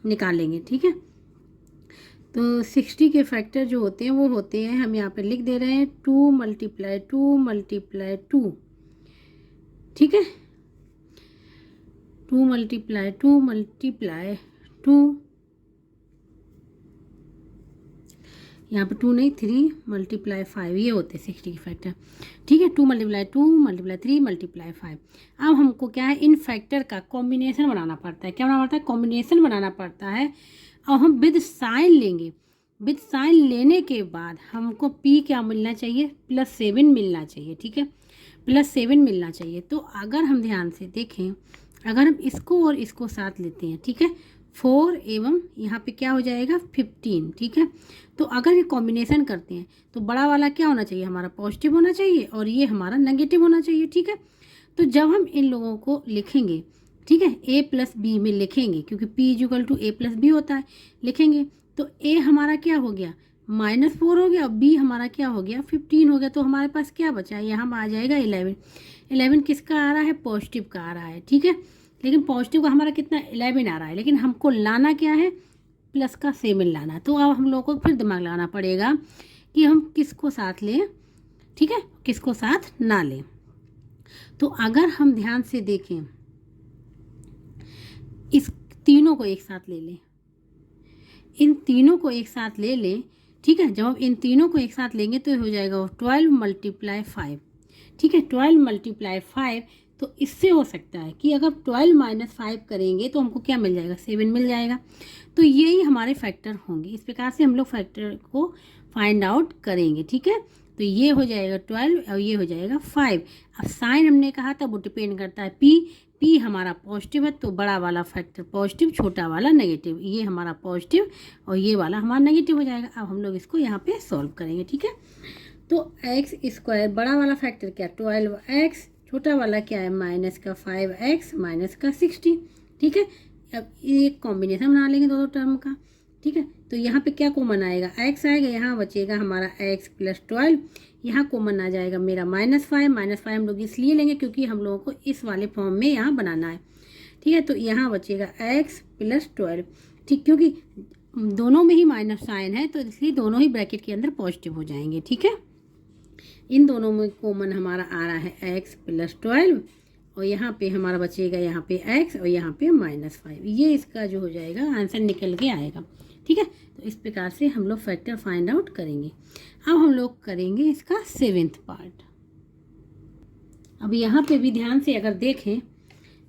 निकालेंगे, ठीक है। तो 60 के फैक्टर जो होते हैं वो होते हैं, हम यहाँ पे लिख दे रहे हैं 2 × 2 × 2, ठीक है। 2 × 2 × 2, यहाँ पे 2 नहीं 3 × 5, ये होते हैं 60 के फैक्टर, ठीक है। 2 × 2 × 3 × 5। अब हमको क्या है, इन फैक्टर का कॉम्बिनेशन बनाना पड़ता है। क्या बनाना पड़ता है, कॉम्बिनेशन बनाना पड़ता है। और हम विद साइन लेंगे, विद साइन लेने के बाद हमको p क्या मिलना चाहिए, +7 मिलना चाहिए, ठीक है, +7 मिलना चाहिए। तो अगर हम ध्यान से देखें, अगर हम इसको और इसको साथ लेते हैं, ठीक है, 4 एवं यहाँ पे क्या हो जाएगा 15, ठीक है। तो अगर ये कॉम्बिनेशन करते हैं तो बड़ा वाला क्या होना चाहिए, हमारा पॉजिटिव होना चाहिए और ये हमारा नेगेटिव होना चाहिए, ठीक है। तो जब हम इन लोगों को लिखेंगे, ठीक है, a + b में लिखेंगे क्योंकि p = a + b होता है, लिखेंगे तो a हमारा क्या हो गया, -4 हो गया और b हमारा क्या हो गया, 15 हो गया। तो हमारे पास क्या बचा, यहाँ आ जाएगा 11। 11 किसका आ रहा है, पॉजिटिव का आ रहा है, ठीक है। लेकिन पॉजिटिव का हमारा कितना, 11 आ रहा है, लेकिन हमको लाना क्या है, प्लस का 7 लाना। तो अब हम लोगों को फिर दिमाग लगाना पड़ेगा कि हम किसको साथ लें, ठीक है, किसको साथ ना लें। तो अगर हम ध्यान से देखें, इस तीनों को एक साथ ले लें, इन तीनों को एक साथ ले लें, ठीक है। जब हम इन तीनों को एक साथ लेंगे तो हो जाएगा 12 × 5, ठीक है, 12 × 5। तो इससे हो सकता है कि अगर 12 - 5 करेंगे तो हमको क्या मिल जाएगा, 7 मिल जाएगा। तो यही हमारे फैक्टर होंगे। इस प्रकार से हम लोग फैक्टर को फाइंड आउट करेंगे, ठीक है। तो ये हो जाएगा 12 और ये हो जाएगा 5। अब साइन हमने कहा था वो डिपेंड करता है p हमारा पॉजिटिव है तो बड़ा वाला फैक्टर पॉजिटिव, छोटा वाला नेगेटिव, ये हमारा पॉजिटिव और ये वाला हमारा नेगेटिव हो जाएगा। अब हम लोग इसको यहाँ पे सॉल्व करेंगे, ठीक है। तो x², बड़ा वाला फैक्टर क्या, 12x, छोटा वाला क्या है, -5x - 60, ठीक है। अब एक कॉम्बिनेशन बना लेंगे दोनों टर्म का। ठीक है। तो यहाँ पे क्या कॉमन आएगा, x आएगा, यहाँ बचेगा हमारा x प्लस 12, यहाँ कॉमन आ जाएगा मेरा -5। -5 हम लोग इसलिए लेंगे क्योंकि हम लोगों को इस वाले फॉर्म में यहाँ बनाना है, ठीक है। तो यहाँ बचेगा x प्लस 12, ठीक, क्योंकि दोनों में ही माइनस साइन है तो इसलिए दोनों ही ब्रैकेट के अंदर पॉजिटिव हो जाएंगे, ठीक है। इन दोनों में कॉमन हमारा आ रहा है x प्लस 12 और यहाँ पे हमारा बचेगा यहाँ पे x और यहाँ पे -5। ये इसका जो हो जाएगा आंसर निकल के आएगा, ठीक है। तो इस प्रकार से हम लोग फैक्टर फाइंड आउट करेंगे। अब हम लोग करेंगे इसका 7th पार्ट। अब यहाँ पे भी ध्यान से अगर देखें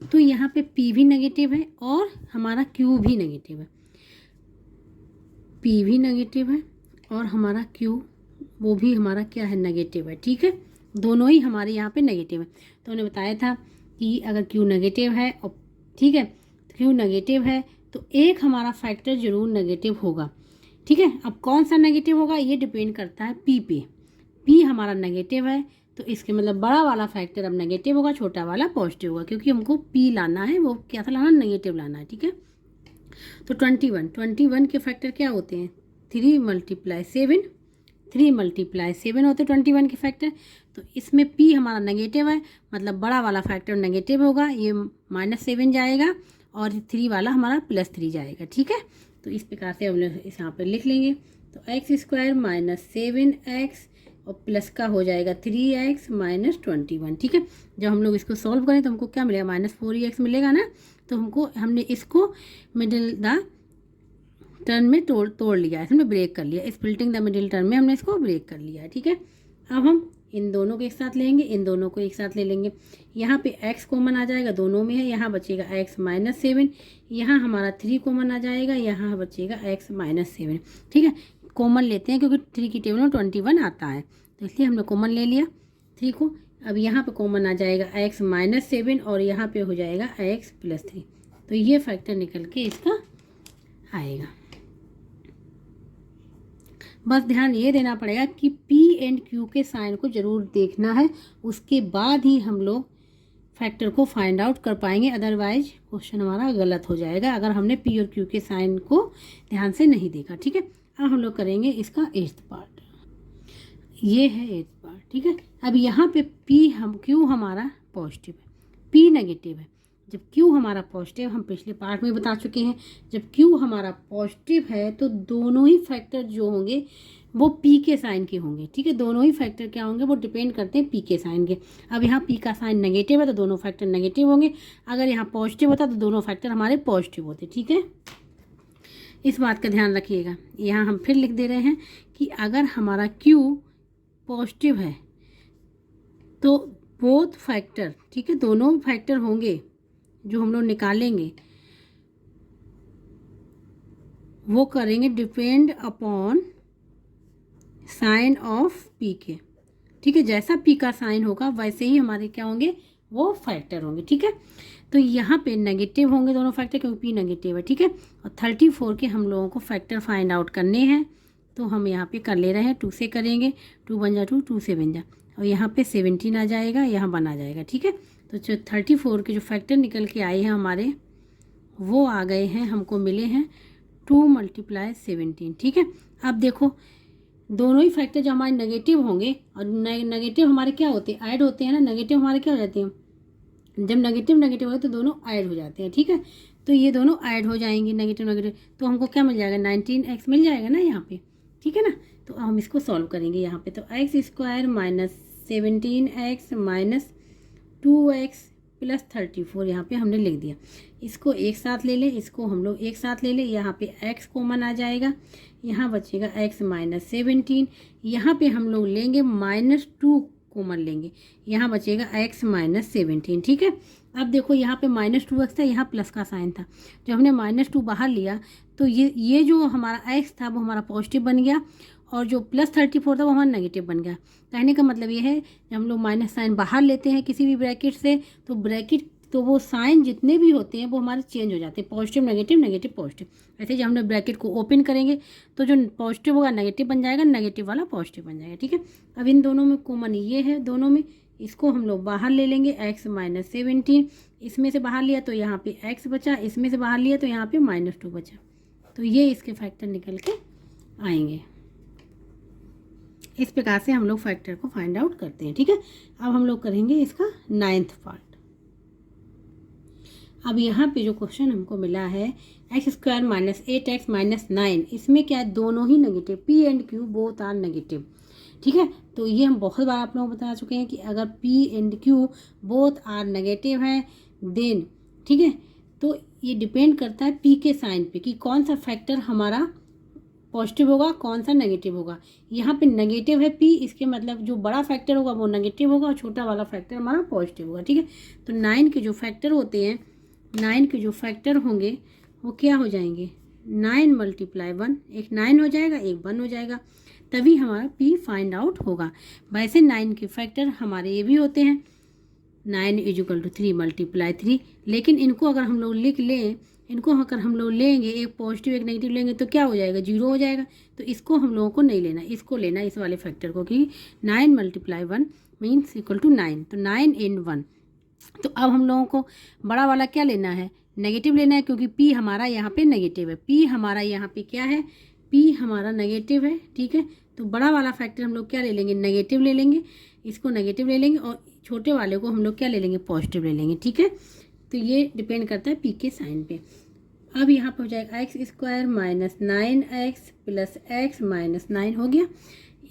तो यहाँ पे p भी नेगेटिव है और हमारा q भी नेगेटिव है, p भी नेगेटिव है और हमारा q वो भी हमारा क्या है, नेगेटिव है, ठीक है। दोनों ही हमारे यहाँ पे नेगेटिव है। तो हमने बताया था कि अगर q नेगेटिव है और ठीक है, q नेगेटिव है तो एक हमारा फैक्टर जरूर नेगेटिव होगा, ठीक है। अब कौन सा नेगेटिव होगा ये डिपेंड करता है p पे। p हमारा नेगेटिव है तो इसके मतलब बड़ा वाला फैक्टर अब नेगेटिव होगा, छोटा वाला पॉजिटिव होगा, क्योंकि हमको p लाना है, वो क्या था लाना, नेगेटिव लाना है, ठीक है। तो 21 के फैक्टर क्या होते हैं, 3 × 7, 3 × 7 होते 21 के फैक्टर। तो इसमें p हमारा नेगेटिव है मतलब बड़ा वाला फैक्टर नेगेटिव होगा, ये -7 जाएगा और 3 वाला हमारा +3 जाएगा, ठीक है। तो इस प्रकार से हम लोग इस यहाँ पर लिख लेंगे। तो x² - 7x और प्लस का हो जाएगा 3x - 21, ठीक है। जब हम लोग इसको सॉल्व करें तो हमको क्या मिलेगा, -4x मिलेगा ना। तो हमने इसको मिडिल द टर्म में तोड़ लिया, इसमें ब्रेक कर लिया, स्प्लिटिंग द मिडिल टर्म में हमने इसको ब्रेक कर लिया है, ठीक है। अब हम इन दोनों को एक साथ लेंगे, इन दोनों को एक साथ ले लेंगे। यहाँ पे x कॉमन आ जाएगा, दोनों में है, यहाँ बचेगा x - 7, यहाँ हमारा 3 कॉमन आ जाएगा, यहाँ बचेगा x - 7, ठीक है। कॉमन लेते हैं क्योंकि 3 की टेबल में 21 आता है तो इसलिए हमने कॉमन ले लिया 3 को। अब यहाँ पे कॉमन आ जाएगा x - 7 और यहाँ पे हो जाएगा x + 3। तो ये फैक्टर निकल के इसका आएगा। बस ध्यान ये देना पड़ेगा कि p एंड q के साइन को ज़रूर देखना है, उसके बाद ही हम लोग फैक्टर को फाइंड आउट कर पाएंगे, अदरवाइज क्वेश्चन हमारा गलत हो जाएगा अगर हमने p और q के साइन को ध्यान से नहीं देखा, ठीक है। अब हम लोग करेंगे इसका 8th पार्ट, ये है 8th पार्ट, ठीक है। अब यहाँ पे q हमारा पॉजिटिव है, p नेगेटिव है। जब q हमारा पॉजिटिव, हम पिछले पार्ट में बता चुके हैं, जब q हमारा पॉजिटिव है तो दोनों ही फैक्टर जो होंगे वो p के साइन के होंगे, ठीक है। दोनों ही फैक्टर क्या होंगे, वो डिपेंड करते हैं p के साइन के। अब यहाँ p का साइन नेगेटिव है तो दोनों फैक्टर नेगेटिव होंगे, अगर यहाँ पॉजिटिव होता तो दोनों फैक्टर हमारे पॉजिटिव होते, ठीक है। इस बात का ध्यान रखिएगा। यहाँ हम फिर लिख दे रहे हैं कि अगर हमारा q पॉजिटिव है तो बोथ फैक्टर, ठीक है, दोनों फैक्टर होंगे जो हम लोग निकालेंगे वो करेंगे depend upon sine of p के, ठीक है। जैसा p का साइन होगा वैसे ही हमारे क्या होंगे, वो फैक्टर होंगे, ठीक है। तो यहाँ पे नेगेटिव होंगे दोनों फैक्टर क्योंकि p नेगेटिव है, ठीक है। और 34 के हम लोगों को फैक्टर फाइंड आउट करने हैं तो हम यहाँ पे कर ले रहे हैं, 2 से करेंगे, 2 बन जा 2, 2 से बन जा और यहाँ पे 17 आ जाएगा, यहाँ 1 आ जाएगा, ठीक है। तो जो 34 के जो फैक्टर निकल के आए हैं हमारे वो आ गए हैं, हमको मिले हैं 2 × 17, ठीक है। अब देखो दोनों ही फैक्टर जो हमारे नेगेटिव होंगे और नेगेटिव हमारे क्या होते हैं, ऐड होते हैं ना, नेगेटिव हमारे क्या हो जाते हैं, जब नेगेटिव हो तो दोनों ऐड हो जाते हैं, ठीक है। तो ये दोनों ऐड हो जाएंगे नेगेटिव, तो हमको क्या मिल जाएगा, 19x मिल जाएगा ना यहाँ पे, ठीक है ना। तो हम इसको सॉल्व करेंगे यहाँ पे। तो x² - 17x - 2x + 34 यहाँ पे हमने लिख दिया। इसको एक साथ ले लें, इसको हम लोग एक साथ ले लें, यहाँ पे x कॉमन आ जाएगा, यहाँ बचेगा x - 17, यहाँ पे हम लोग लेंगे -2 कॉमन लेंगे, यहाँ बचेगा x - 17, ठीक है। अब देखो यहाँ पे -2x था, यहाँ प्लस का साइन था, जब हमने -2 बाहर लिया तो ये जो हमारा x था वो हमारा पॉजिटिव बन गया और जो +34 था वो हमारा नेगेटिव बन गया। कहने का मतलब ये है जब हम लोग माइनस साइन बाहर लेते हैं किसी भी ब्रैकेट से तो वो साइन जितने भी होते हैं वो हमारे चेंज हो जाते हैं, पॉजिटिव नेगेटिव नेगेटिव पॉजिटिव। ऐसे जब हमने ब्रैकेट को ओपन करेंगे तो जो पॉजिटिव होगा नेगेटिव बन जाएगा, नेगेटिव वाला पॉजिटिव बन जाएगा, ठीक है। अब इन दोनों में कॉमन ये है, दोनों में इसको हम लोग बाहर ले लेंगे, x - 17 इसमें से बाहर लिया तो यहाँ पे x बचा, इसमें से बाहर लिया तो यहाँ पे -2 बचा। तो तो ये इसके फैक्टर निकल के आएंगे। इस प्रकार से हम लोग फैक्टर को फाइंड आउट करते हैं। ठीक है, अब हम लोग करेंगे इसका 9th पार्ट। अब यहाँ पे जो क्वेश्चन हमको मिला है x² - 8x - 9, इसमें क्या है, दोनों ही negative, p and q both are negative. ठीक है, तो ये हम बहुत बार आप लोगों को बता चुके हैं कि अगर p and q both are negative है देन, ठीक है, तो ये डिपेंड करता है p के साइन पे कि कौन सा फैक्टर हमारा पॉजिटिव होगा, कौन सा नेगेटिव होगा। यहाँ पे नेगेटिव है p, इसके मतलब जो बड़ा फैक्टर होगा वो नेगेटिव होगा और छोटा वाला फैक्टर हमारा पॉजिटिव होगा। ठीक है, तो 9 के जो फैक्टर होते हैं, 9 के जो फैक्टर होंगे वो क्या हो जाएंगे, 9 × 1, एक 9 हो जाएगा, एक 1 हो जाएगा, तभी हमारा p फाइंड आउट होगा। वैसे 9 के फैक्टर हमारे ये भी होते हैं 9 = 3 × 3, लेकिन इनको अगर हम लोग लिख लें, इनको अगर हम लोग लेंगे, एक पॉजिटिव एक नेगेटिव लेंगे तो क्या हो जाएगा, 0 हो जाएगा। तो इसको हम लोगों को नहीं लेना, इसको लेना इस वाले फैक्टर को, कि 9 × 1 मीन्स = 9, तो 9 × 1। तो अब हम लोगों को बड़ा वाला क्या लेना है, नेगेटिव लेना है, क्योंकि p हमारा यहाँ पे नेगेटिव है, p हमारा यहाँ पे क्या है, p हमारा नेगेटिव है। ठीक है, तो बड़ा वाला फैक्टर हम लोग क्या ले लेंगे, नेगेटिव ले लेंगे, इसको नेगेटिव ले लेंगे, और छोटे वाले को हम लोग क्या ले लेंगे, पॉजिटिव ले लेंगे। ठीक है, तो ये डिपेंड करता है p के साइन पे। अब यहाँ पे हो जाएगा x² - 9x + x - 9 हो गया।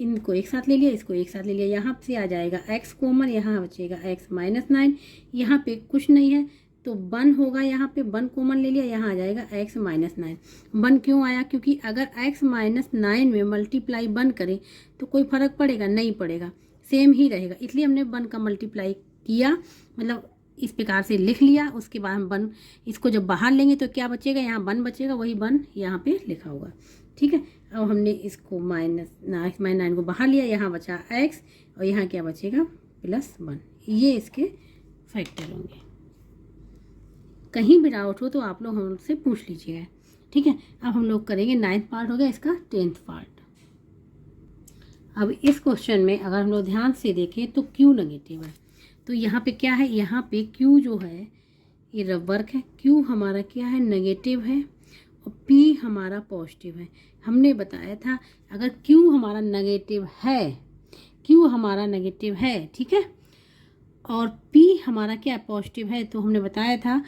इनको एक साथ ले लिया, इसको एक साथ ले लिया, यहाँ से आ जाएगा x कॉमन, यहाँ बचेगा x - 9, यहाँ पे कुछ नहीं है तो 1 होगा, यहाँ पे 1 कॉमन ले लिया, यहाँ आ जाएगा x - 9। 1 क्यों आया, क्योंकि अगर x - 9 में मल्टीप्लाई 1 करें तो कोई फ़र्क पड़ेगा, नहीं पड़ेगा, सेम ही रहेगा, इसलिए हमने 1 का मल्टीप्लाई किया, मतलब इस प्रकार से लिख लिया। उसके बाद हम 1 इसको जब बाहर लेंगे तो क्या बचेगा, यहाँ 1 बचेगा, वही 1 यहाँ पे लिखा होगा। ठीक है, अब हमने इसको -9 को बाहर लिया, यहाँ बचा x और यहाँ क्या बचेगा, +1। ये इसके फैक्टर होंगे। कहीं भी डाउट हो तो आप लोग हमसे पूछ लीजिएगा। ठीक है, अब हम लोग करेंगे 9th पार्ट, हो गया इसका 10th पार्ट। अब इस क्वेश्चन में अगर हम लोग ध्यान से देखें तो q नेगेटिव है, तो यहाँ पे क्या है, यहाँ पे q जो है ये रबर है, q हमारा क्या है, नेगेटिव है, और p हमारा पॉजिटिव है। हमने बताया था अगर q हमारा नेगेटिव है, q हमारा नेगेटिव है, ठीक है, और p हमारा क्या पॉजिटिव है, तो हमने बताया था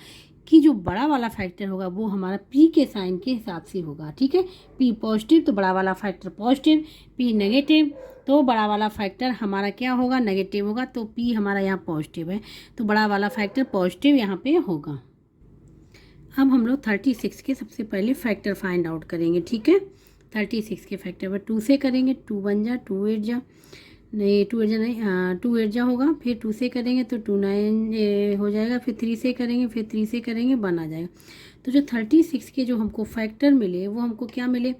कि जो बड़ा वाला फैक्टर होगा वो हमारा p के साइन के हिसाब से होगा। ठीक है, p पॉजिटिव तो बड़ा वाला फैक्टर पॉजिटिव, p नेगेटिव तो बड़ा वाला फैक्टर हमारा क्या होगा, नेगेटिव होगा, तो p हमारा यहाँ पॉजिटिव है तो बड़ा वाला फैक्टर पॉजिटिव यहाँ पे होगा। अब हम लोग 36 के सबसे पहले फैक्टर फाइंड आउट करेंगे। ठीक है, 36 के फैक्टर पर 2 से करेंगे, 2 1 जा, 2 8 जा, नहीं 2 8 जा नहीं, 2 8 जा होगा, फिर 2 से करेंगे तो 2 9 हो जाएगा, फिर 3 से करेंगे, फिर 3 से करेंगे, 1 आ जाएगा। तो जो 36 के जो हमको फैक्टर मिले वो हमको क्या मिले,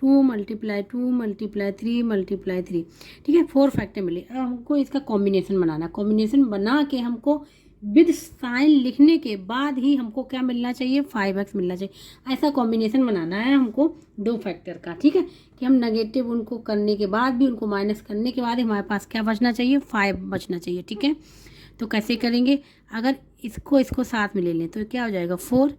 2 × 2 × 3 × 3। ठीक है, 4 फैक्टर मिले। अब हमको इसका कॉम्बिनेशन बनाना, कॉम्बिनेशन बना के हमको विद साइन लिखने के बाद ही हमको क्या मिलना चाहिए, 5x मिलना चाहिए। ऐसा कॉम्बिनेशन बनाना है हमको 2 फैक्टर का। ठीक है, कि हम नेगेटिव उनको करने के बाद भी, उनको माइनस करने के बाद ही हमारे पास क्या बचना चाहिए, 5 बचना चाहिए। ठीक है, तो कैसे करेंगे, अगर इसको साथ में ले लें तो क्या हो जाएगा 4,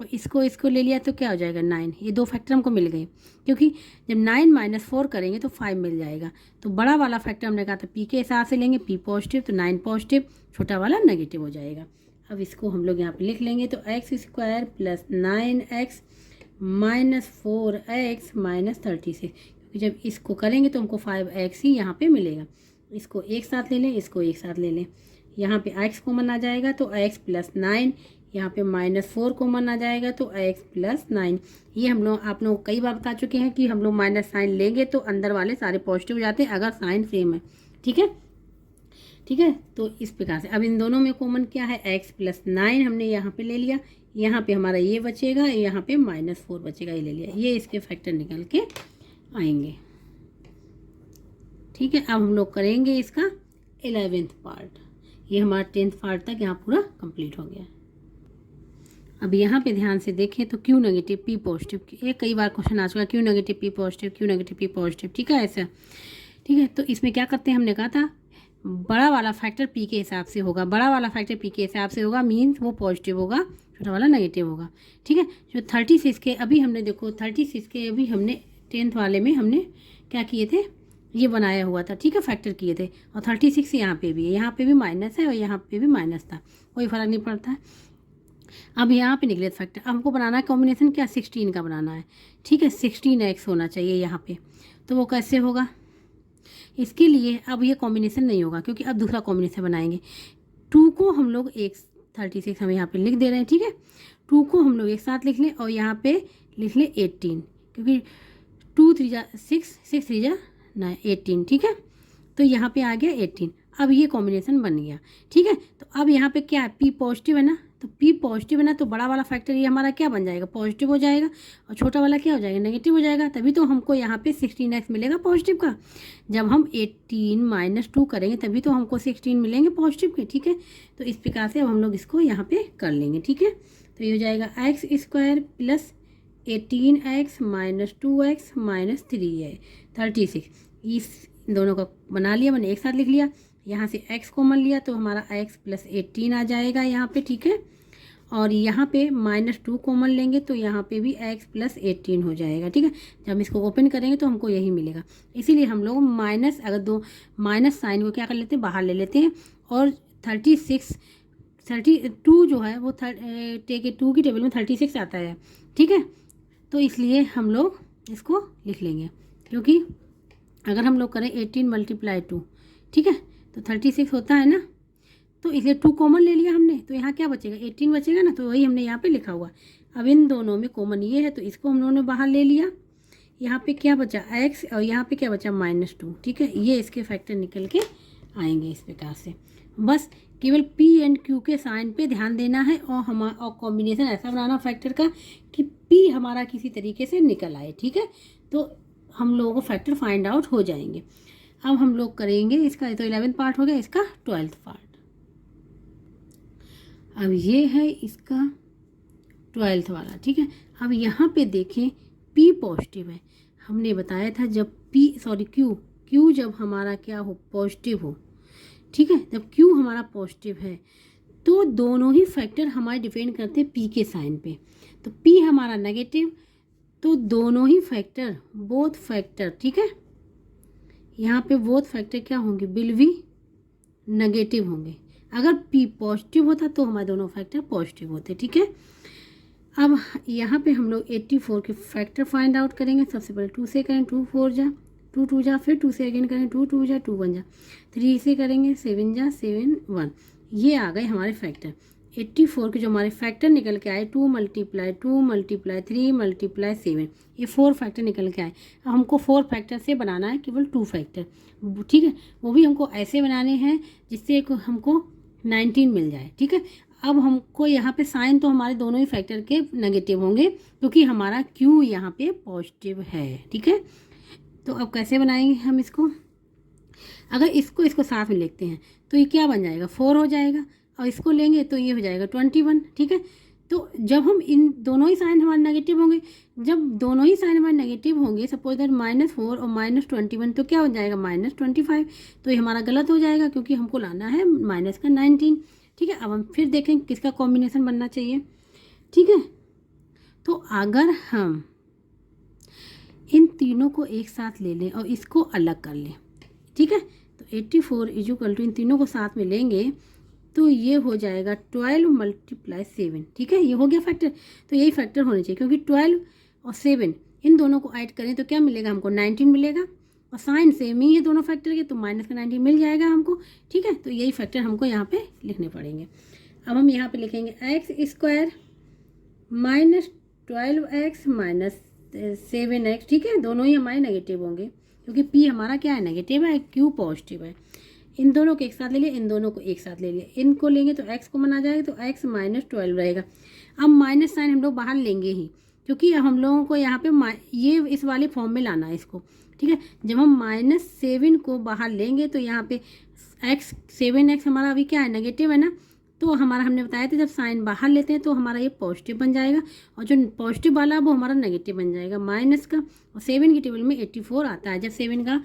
और इसको ले लिया तो क्या हो जाएगा 9। ये 2 फैक्टर हमको मिल गए, क्योंकि जब 9 - 4 करेंगे तो 5 मिल जाएगा। तो बड़ा वाला फैक्टर हमने कहा था p के हिसाब से लेंगे, p पॉजिटिव तो 9 पॉजिटिव, छोटा वाला नेगेटिव हो जाएगा। अब इसको हम लोग यहाँ पे लिख लेंगे, तो x² + 9x - 4x - 36, क्योंकि जब इसको करेंगे तो हमको 5x ही यहाँ पे मिलेगा। इसको एक साथ ले लें, इसको एक साथ ले लें, यहाँ पे x कॉमन आ जाएगा तो x + 9, यहाँ पे -4 कॉमन आ जाएगा तो x + 9। ये हम लोग आप लोग कई बार बता चुके हैं कि हम लोग माइनस साइन लेंगे तो अंदर वाले सारे पॉजिटिव हो जाते हैं अगर साइन सेम है। ठीक है, ठीक है, तो इस प्रकार से अब इन दोनों में कॉमन क्या है, x + 9 हमने यहाँ पे ले लिया, यहाँ पे हमारा ये बचेगा, यहाँ पे -4 बचेगा, ये ले लिया, ये इसके फैक्टर निकल के आएंगे। ठीक है, अब हम लोग करेंगे इसका 11th पार्ट। ये हमारा 10th पार्ट तक यहाँ पूरा कंप्लीट हो गया। अब यहाँ पे ध्यान से देखें तो q नेगेटिव p पॉजिटिव, ये कई बार क्वेश्चन आ चुका है, q negative p positive, q negative p positive. ठीक है, ऐसा। ठीक है, तो इसमें क्या करते हैं, हमने कहा था बड़ा वाला फैक्टर p के हिसाब से होगा, बड़ा वाला फैक्टर p के हिसाब से होगा, मीन्स वो पॉजिटिव होगा, छोटा वाला नेगेटिव होगा, ठीक है। जो 36 के अभी हमने देखो 36 के अभी हमने 10th वाले में हमने क्या किए थे, ये बनाया हुआ था, ठीक है, फैक्टर किए थे। और 36 यहाँ पे भी है, यहाँ पे भी माइनस है और यहाँ पे भी माइनस था, कोई फ़र्क नहीं पड़ता है। अब यहाँ पे निकले फैक्टर, अब हमको बनाना है कॉम्बिनेशन क्या, 16 का बनाना है, ठीक है। 16x होना चाहिए यहाँ पे, तो वो कैसे होगा, इसके लिए अब ये कॉम्बिनेशन नहीं होगा क्योंकि अब दूसरा कॉम्बिनेशन बनाएंगे। 2 को हम लोग एक 36 हम यहाँ पे लिख दे रहे हैं, ठीक है। 2 को हम लोग एक साथ लिख लें और यहाँ पे लिख लें 18, क्योंकि 2 3 जा 6, 6 3 जा 9, 18, ठीक है। तो यहाँ पे आ गया 18। अब ये कॉम्बिनेशन बन गया, ठीक है। तो अब यहाँ पे क्या है, पी पॉजिटिव है ना, तो पी पॉजिटिव है ना, तो बड़ा वाला फैक्टर ये हमारा क्या बन जाएगा, पॉजिटिव हो जाएगा, और छोटा वाला क्या हो जाएगा, नेगेटिव हो जाएगा। तभी तो हमको यहाँ पे 16x मिलेगा पॉजिटिव का। जब हम 18 - 2 करेंगे तभी तो हमको 16 मिलेंगे पॉजिटिव के, ठीक है। तो इस प्रकार से अब हम लोग इसको यहाँ पे कर लेंगे, ठीक है। तो ये हो जाएगा x² प्लस 18x - 2x - 3 है 36। इस दोनों का बना लिया, मैंने एक साथ लिख लिया। यहाँ से x कॉमन लिया तो हमारा x + 18 आ जाएगा यहाँ पे, ठीक है। और यहाँ पे -2 कॉमन लेंगे तो यहाँ पे भी x + 18 हो जाएगा, ठीक है। जब हम इसको ओपन करेंगे तो हमको यही मिलेगा। इसीलिए हम लोग माइनस, अगर दो माइनस साइन को क्या कर लेते हैं, बाहर ले लेते हैं। और 32 जो है वो 2 की टेबल में 36 आता है, ठीक है। तो इसलिए हम लोग इसको लिख लेंगे, क्योंकि अगर हम लोग करें 18 × 2, ठीक है, तो 36 होता है ना। तो इसलिए 2 कॉमन ले लिया हमने, तो यहाँ क्या बचेगा, 18 बचेगा ना, तो वही हमने यहाँ पे लिखा हुआ। अब इन दोनों में कॉमन ये है तो इसको हम लोगों ने बाहर ले लिया। यहाँ पे क्या बचा, x, और यहाँ पे क्या बचा, -2, ठीक है। ये इसके फैक्टर निकल के आएंगे इस प्रकार से। बस केवल P एंड Q के साइन पे ध्यान देना है और कॉम्बिनेशन ऐसा बनाना फैक्टर का कि P हमारा किसी तरीके से निकल आए, ठीक है। तो हम लोगों को फैक्टर फाइंड आउट हो जाएंगे। अब हम लोग करेंगे इसका, तो 11th पार्ट हो गया, इसका 12th पार्ट। अब ये है इसका 12th वाला, ठीक है। अब यहाँ पे देखें P पॉजिटिव है, हमने बताया था जब Q जब हमारा क्या हो, पॉजिटिव हो, ठीक है। जब Q हमारा पॉजिटिव है तो दोनों ही फैक्टर हमारे डिपेंड करते हैं P के साइन पे। तो P हमारा नेगेटिव, तो दोनों ही फैक्टर, बोथ फैक्टर, ठीक है, यहाँ पे बोथ फैक्टर क्या होंगे, विल बी नेगेटिव होंगे। अगर P पॉजिटिव होता तो हमारे दोनों फैक्टर पॉजिटिव होते, ठीक है। अब यहाँ पे हम लोग 84 के फैक्टर फाइंड आउट करेंगे। सबसे पहले 2 से करें, 2 4 जा 2 2 जा, फिर 2 से अगेन करें, 2 2 जा 2 1 जा, 3 से करेंगे 7 जा 7 1। ये आ गए हमारे फैक्टर। 84 के जो हमारे फैक्टर निकल के आए, 2 × 2 × 3 × 7, ये 4 फैक्टर निकल के आए। अब हमको 4 फैक्टर से बनाना है केवल 2 फैक्टर, ठीक है। वो भी हमको ऐसे बनाने हैं जिससे हमको 19 मिल जाए, ठीक है। अब हमको यहाँ पे साइन तो हमारे दोनों ही फैक्टर के नेगेटिव होंगे क्योंकि हमारा Q यहाँ पे पॉजिटिव है, ठीक है। तो अब कैसे बनाएंगे हम इसको, अगर इसको साथ में लिखते हैं तो ये क्या बन जाएगा, 4 हो जाएगा, और इसको लेंगे तो ये हो जाएगा 21, ठीक है। तो जब हम इन दोनों ही साइन हमारे नेगेटिव होंगे, जब दोनों ही साइन हमारे नेगेटिव होंगे, सपोज दैट -4 और -21, तो क्या हो जाएगा, -25। तो ये हमारा गलत हो जाएगा क्योंकि हमको लाना है माइनस का 19, ठीक है। अब हम फिर देखें किसका कॉम्बिनेशन बनना चाहिए, ठीक है। तो अगर हम इन तीनों को एक साथ ले लें और इसको अलग कर लें, ठीक है, तो 84 = इन तीनों को साथ में लेंगे तो ये हो जाएगा 12 × 7, ठीक है। ये हो गया फैक्टर। तो यही फैक्टर होने चाहिए क्योंकि 12 और 7 इन दोनों को ऐड करें तो क्या मिलेगा, हमको 19 मिलेगा, और साइन सेम ही है दोनों फैक्टर के, तो माइनस का 19 मिल जाएगा हमको, ठीक है। तो यही फैक्टर हमको यहाँ पे लिखने पड़ेंगे। अब हम यहाँ पे लिखेंगे x² - 12x - 7x, ठीक है। दोनों ही हमारे नेगेटिव होंगे क्योंकि P हमारा क्या है, नेगेटिव है, Q पॉजिटिव है। इन दोनों को एक साथ ले लिया, इन दोनों को एक साथ ले लिया, इनको लेंगे तो x को मना जाएगा, तो x - 12 रहेगा। अब माइनस साइन हम लोग बाहर लेंगे ही क्योंकि हम लोगों को यहाँ पे ये इस वाले फॉर्म में लाना है इसको, ठीक है। जब हम -7 को बाहर लेंगे तो यहाँ पे 7x हमारा अभी क्या है, नेगेटिव है ना, तो हमारा हमने बताया था जब साइन बाहर लेते हैं तो हमारा ये पॉजिटिव बन जाएगा, और जो पॉजिटिव वाला वो हमारा नेगेटिव बन जाएगा माइनस का। और 7 की टेबल में 84 आता है, जब 7 का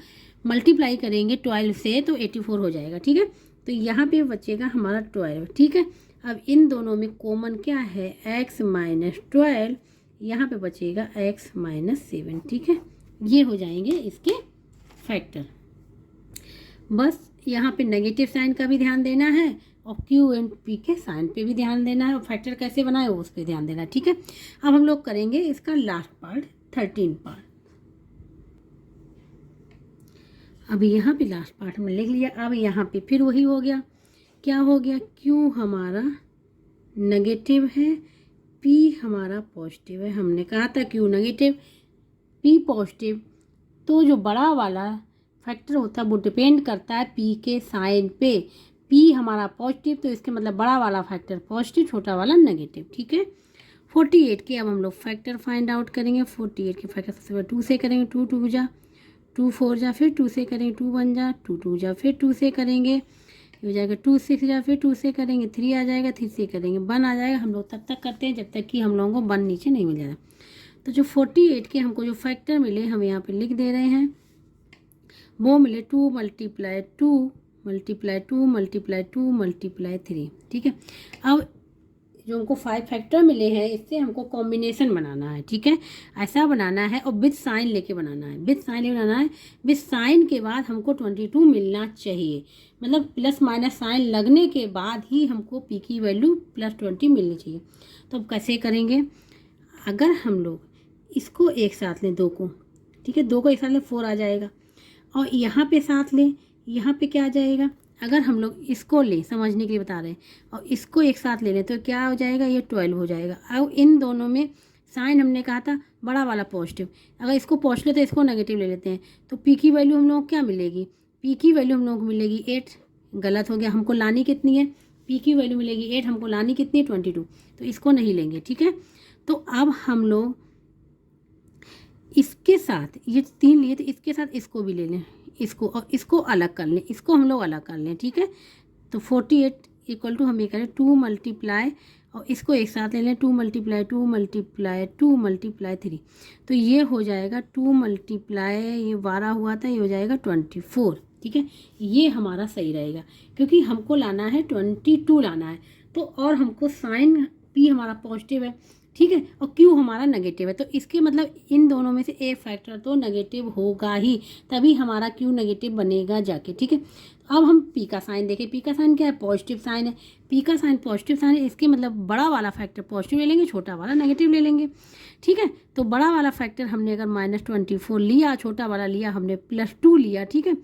मल्टीप्लाई करेंगे 12 से तो 84 हो जाएगा, ठीक है। तो यहाँ पे बचेगा हमारा 12, ठीक है। अब इन दोनों में कॉमन क्या है, x माइनस 12, यहाँ पे बचेगा x माइनस 7, ठीक है। ये हो जाएंगे इसके फैक्टर। बस यहाँ पे नेगेटिव साइन का भी ध्यान देना है और Q एंड P के साइन पे भी ध्यान देना है और फैक्टर कैसे बनाए वो उस पर ध्यान देना है, ठीक है। अब हम लोग करेंगे इसका लास्ट पार्ट, 13 पार्ट। अभी यहाँ पे लास्ट पार्ट हमने लिख लिया। अब यहाँ पे फिर वही हो गया, क्या हो गया, Q हमारा नेगेटिव है, P हमारा पॉजिटिव है। हमने कहा था Q नेगेटिव P पॉजिटिव, तो जो बड़ा वाला फैक्टर होता है वो डिपेंड करता है P के साइन पे। P हमारा पॉजिटिव तो इसके मतलब बड़ा वाला फैक्टर पॉजिटिव, छोटा वाला नेगेटिव, ठीक है। 48 के अब हम लोग फैक्टर फाइंड आउट करेंगे। 48 के फैक्टर सबसे पहले 2 से करेंगे, 2 2 जा, 2 4 जा, फिर 2 से करेंगे, 2 1 जा, 2 2 जा, फिर 2 से करेंगे, ये हो जाएगा 2 6 जा, फिर 2 से करेंगे, 3 आ जाएगा, 3 से करेंगे 1 आ जाएगा। हम लोग तब तक करते हैं जब तक कि हम लोगों को 1 नीचे नहीं मिल जाता। तो जो 48 के हमको जो फैक्टर मिले हम यहाँ पे लिख दे रहे हैं, वो मिले 2 × 2 × 2 × 2 × 3, ठीक है। अब जो हमको 5 फैक्टर मिले हैं इससे हमको कॉम्बिनेशन बनाना है, ठीक है। ऐसा बनाना है और विद साइन लेके बनाना है, विद साइन लेके बनाना है। विद साइन के बाद हमको 22 मिलना चाहिए, मतलब प्लस माइनस साइन लगने के बाद ही हमको P की वैल्यू +20 मिलनी चाहिए। तो अब कैसे करेंगे, अगर हम लोग इसको एक साथ लें, 2 को, ठीक है, 2 को एक साथ लें 4 आ जाएगा, और यहाँ पे साथ लें, यहाँ पे क्या आ जाएगा, अगर हम लोग इसको लें, समझने के लिए बता रहे हैं, और इसको एक साथ ले लें तो क्या हो जाएगा, ये 12 हो जाएगा। अब इन दोनों में साइन हमने कहा था बड़ा वाला पॉजिटिव, अगर इसको पॉजिटिव तो इसको नेगेटिव ले लेते हैं, तो P की वैल्यू हम लोग को क्या मिलेगी, P की वैल्यू हम लोग को मिलेगी 8, गलत हो गया, हमको लानी कितनी है, P की वैल्यू मिलेगी 8, हमको लानी कितनी है 22, तो इसको नहीं लेंगे, ठीक है। तो अब हम लोग इसके साथ ये 3 लिए तो इसके साथ इसको भी ले लें, इसको और इसको अलग कर लें, इसको हम लोग अलग कर लें, ठीक है। तो 48 = हम ये करें 2 × और इसको एक साथ ले लें 2 × 2 × 2 × 3, तो ये हो जाएगा 2 × ये 12 हुआ था, ये हो जाएगा 24, ठीक है। ये हमारा सही रहेगा क्योंकि हमको लाना है 22 लाना है, तो और हमको साइन P हमारा पॉजिटिव है, ठीक है, और Q हमारा नेगेटिव है, तो इसके मतलब इन दोनों में से एक फैक्टर तो नेगेटिव होगा ही, तभी हमारा Q नेगेटिव बनेगा जाके, ठीक है। अब हम P का साइन देखें, P का साइन क्या है, पॉजिटिव साइन है, P का साइन पॉजिटिव साइन है, इसके मतलब बड़ा वाला फैक्टर पॉजिटिव ले लेंगे, छोटा वाला नेगेटिव ले लेंगे, ठीक है। तो बड़ा वाला फैक्टर हमने अगर -24 लिया, छोटा वाला लिया हमने +2 लिया, ठीक है।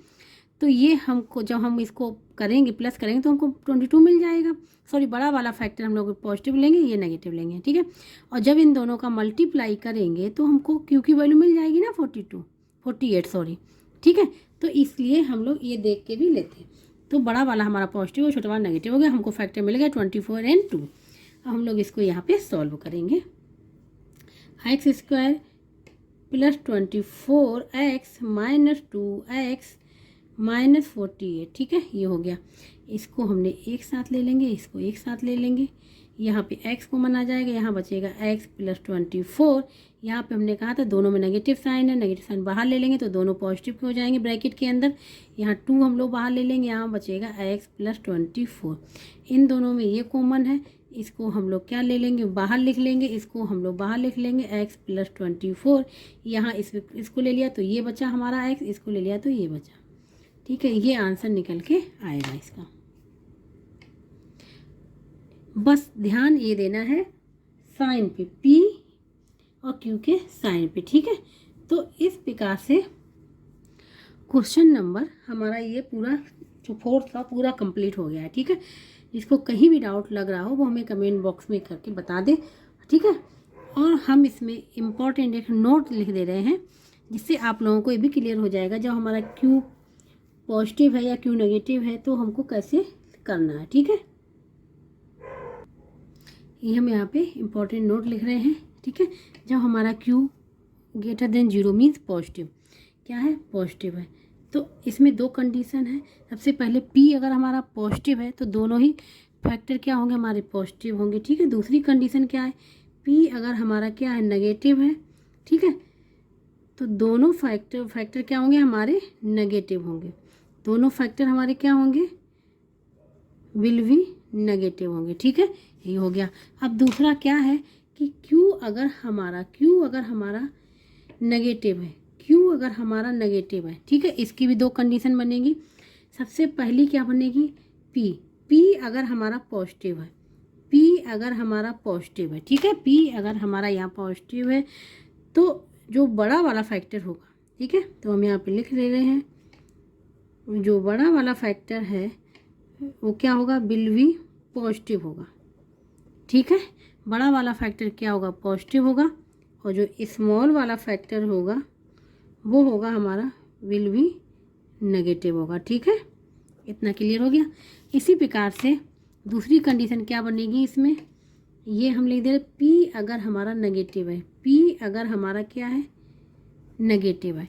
तो ये हमको जब हम इसको करेंगे प्लस करेंगे तो हमको 22 मिल जाएगा। सॉरी, बड़ा वाला फैक्टर हम लोग पॉजिटिव लेंगे, ये नेगेटिव लेंगे, ठीक है। और जब इन दोनों का मल्टीप्लाई करेंगे तो हमको Q की वैल्यू मिल जाएगी ना 48 सॉरी, ठीक है। तो इसलिए हम लोग ये देख के भी लेते हैं। तो बड़ा वाला हमारा पॉजिटिव और छोटा वाला नेगेटिव हो गया, हमको फैक्टर मिल गया 24 और 2। अब हम लोग इसको यहाँ पे सॉल्व करेंगे। x² + 24x - 2x -48, ठीक है, ये हो गया। इसको हमने एक साथ ले लेंगे, इसको एक साथ ले लेंगे, यहाँ पे x कॉमन आ जाएगा, यहाँ बचेगा x + 24। यहाँ पे हमने कहा था दोनों में नेगेटिव साइन है, नेगेटिव साइन बाहर ले लेंगे तो दोनों पॉजिटिव हो जाएंगे ब्रैकेट के अंदर, यहाँ 2 हम लोग बाहर ले लेंगे, यहाँ बचेगा x + 24। इन दोनों में ये कॉमन है, इसको हम लोग क्या ले लेंगे, बाहर लिख लेंगे, इसको हम लोग बाहर लिख लेंगे x + 24। यहाँ इसको ले लिया तो ये बचा हमारा x, इसको ले लिया तो ये बचा, ठीक है। ये आंसर निकल के आएगा इसका। बस ध्यान ये देना है साइन पे, P और Q के साइन पे, ठीक है। तो इस प्रकार से क्वेश्चन नंबर हमारा ये पूरा जो 4th का पूरा कंप्लीट हो गया है, ठीक है। जिसको कहीं भी डाउट लग रहा हो वो हमें कमेंट बॉक्स में करके बता दे, ठीक है। और हम इसमें इम्पोर्टेंट एक नोट लिख दे रहे हैं जिससे आप लोगों को ये भी क्लियर हो जाएगा जब हमारा Q पॉजिटिव है या Q नेगेटिव है तो हमको कैसे करना है, ठीक है। ये हम यहाँ पे इम्पोर्टेंट नोट लिख रहे हैं, ठीक है। जब हमारा Q > 0 मीन्स पॉजिटिव, क्या है, पॉजिटिव है, तो इसमें 2 कंडीशन है। सबसे पहले P अगर हमारा पॉजिटिव है तो दोनों ही फैक्टर क्या होंगे, हमारे पॉजिटिव होंगे, ठीक है। दूसरी कंडीशन क्या है, P अगर हमारा क्या है, नेगेटिव है, ठीक है, तो दोनों फैक्टर क्या होंगे, हमारे नेगेटिव होंगे। दोनों फैक्टर हमारे क्या होंगे, विल बी नेगेटिव होंगे। ठीक है, ये हो गया। अब दूसरा क्या है कि Q अगर हमारा नेगेटिव है, Q अगर हमारा नेगेटिव है, ठीक है, इसकी भी दो कंडीशन बनेगी। सबसे पहली क्या बनेगी, P अगर हमारा पॉजिटिव है, P अगर हमारा पॉजिटिव है, ठीक है, P अगर हमारा यहाँ पॉजिटिव है तो जो बड़ा वाला फैक्टर होगा, ठीक है, तो हम यहाँ पे लिख ले रहे हैं, जो बड़ा वाला फैक्टर है वो क्या होगा, विल बी पॉजिटिव होगा। ठीक है, बड़ा वाला फैक्टर क्या होगा, पॉजिटिव होगा, और जो स्मॉल वाला फैक्टर होगा वो होगा हमारा विल बी नेगेटिव होगा। ठीक है, इतना क्लियर हो गया। इसी प्रकार से दूसरी कंडीशन क्या बनेगी इसमें, ये हम लिख दे रहे P अगर हमारा नेगेटिव है, P अगर हमारा क्या है, नेगेटिव है,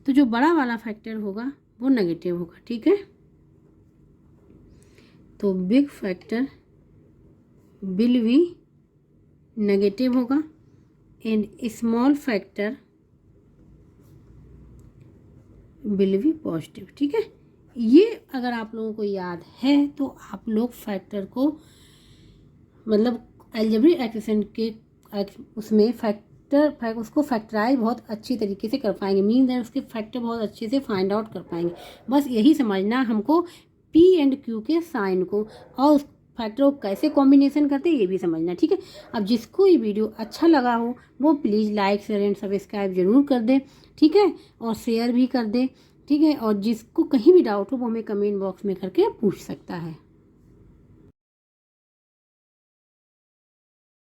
तो जो बड़ा वाला फैक्टर होगा वो नेगेटिव होगा। ठीक है, तो big factor will be negative होगा and small factor will be positive. ठीक है, ये अगर आप लोगों को याद है तो आप लोग फैक्टर को मतलब अलजेब्रिक एक्सप्रेशन के उसमें उसको फैक्टराइज बहुत अच्छी तरीके से कर पाएंगे, मीन दैट उसके फैक्टर बहुत अच्छे से फाइंड आउट कर पाएंगे। बस यही समझना हमको P एंड Q के साइन को और उस फैक्टर को कैसे कॉम्बिनेशन करते हैं ये भी समझना। ठीक है, अब जिसको ये वीडियो अच्छा लगा हो वो please like share and subscribe जरूर कर दें। ठीक है, और शेयर भी कर दें। ठीक है, और जिसको कहीं भी डाउट हो वो हमें कमेंट बॉक्स में करके पूछ सकता है।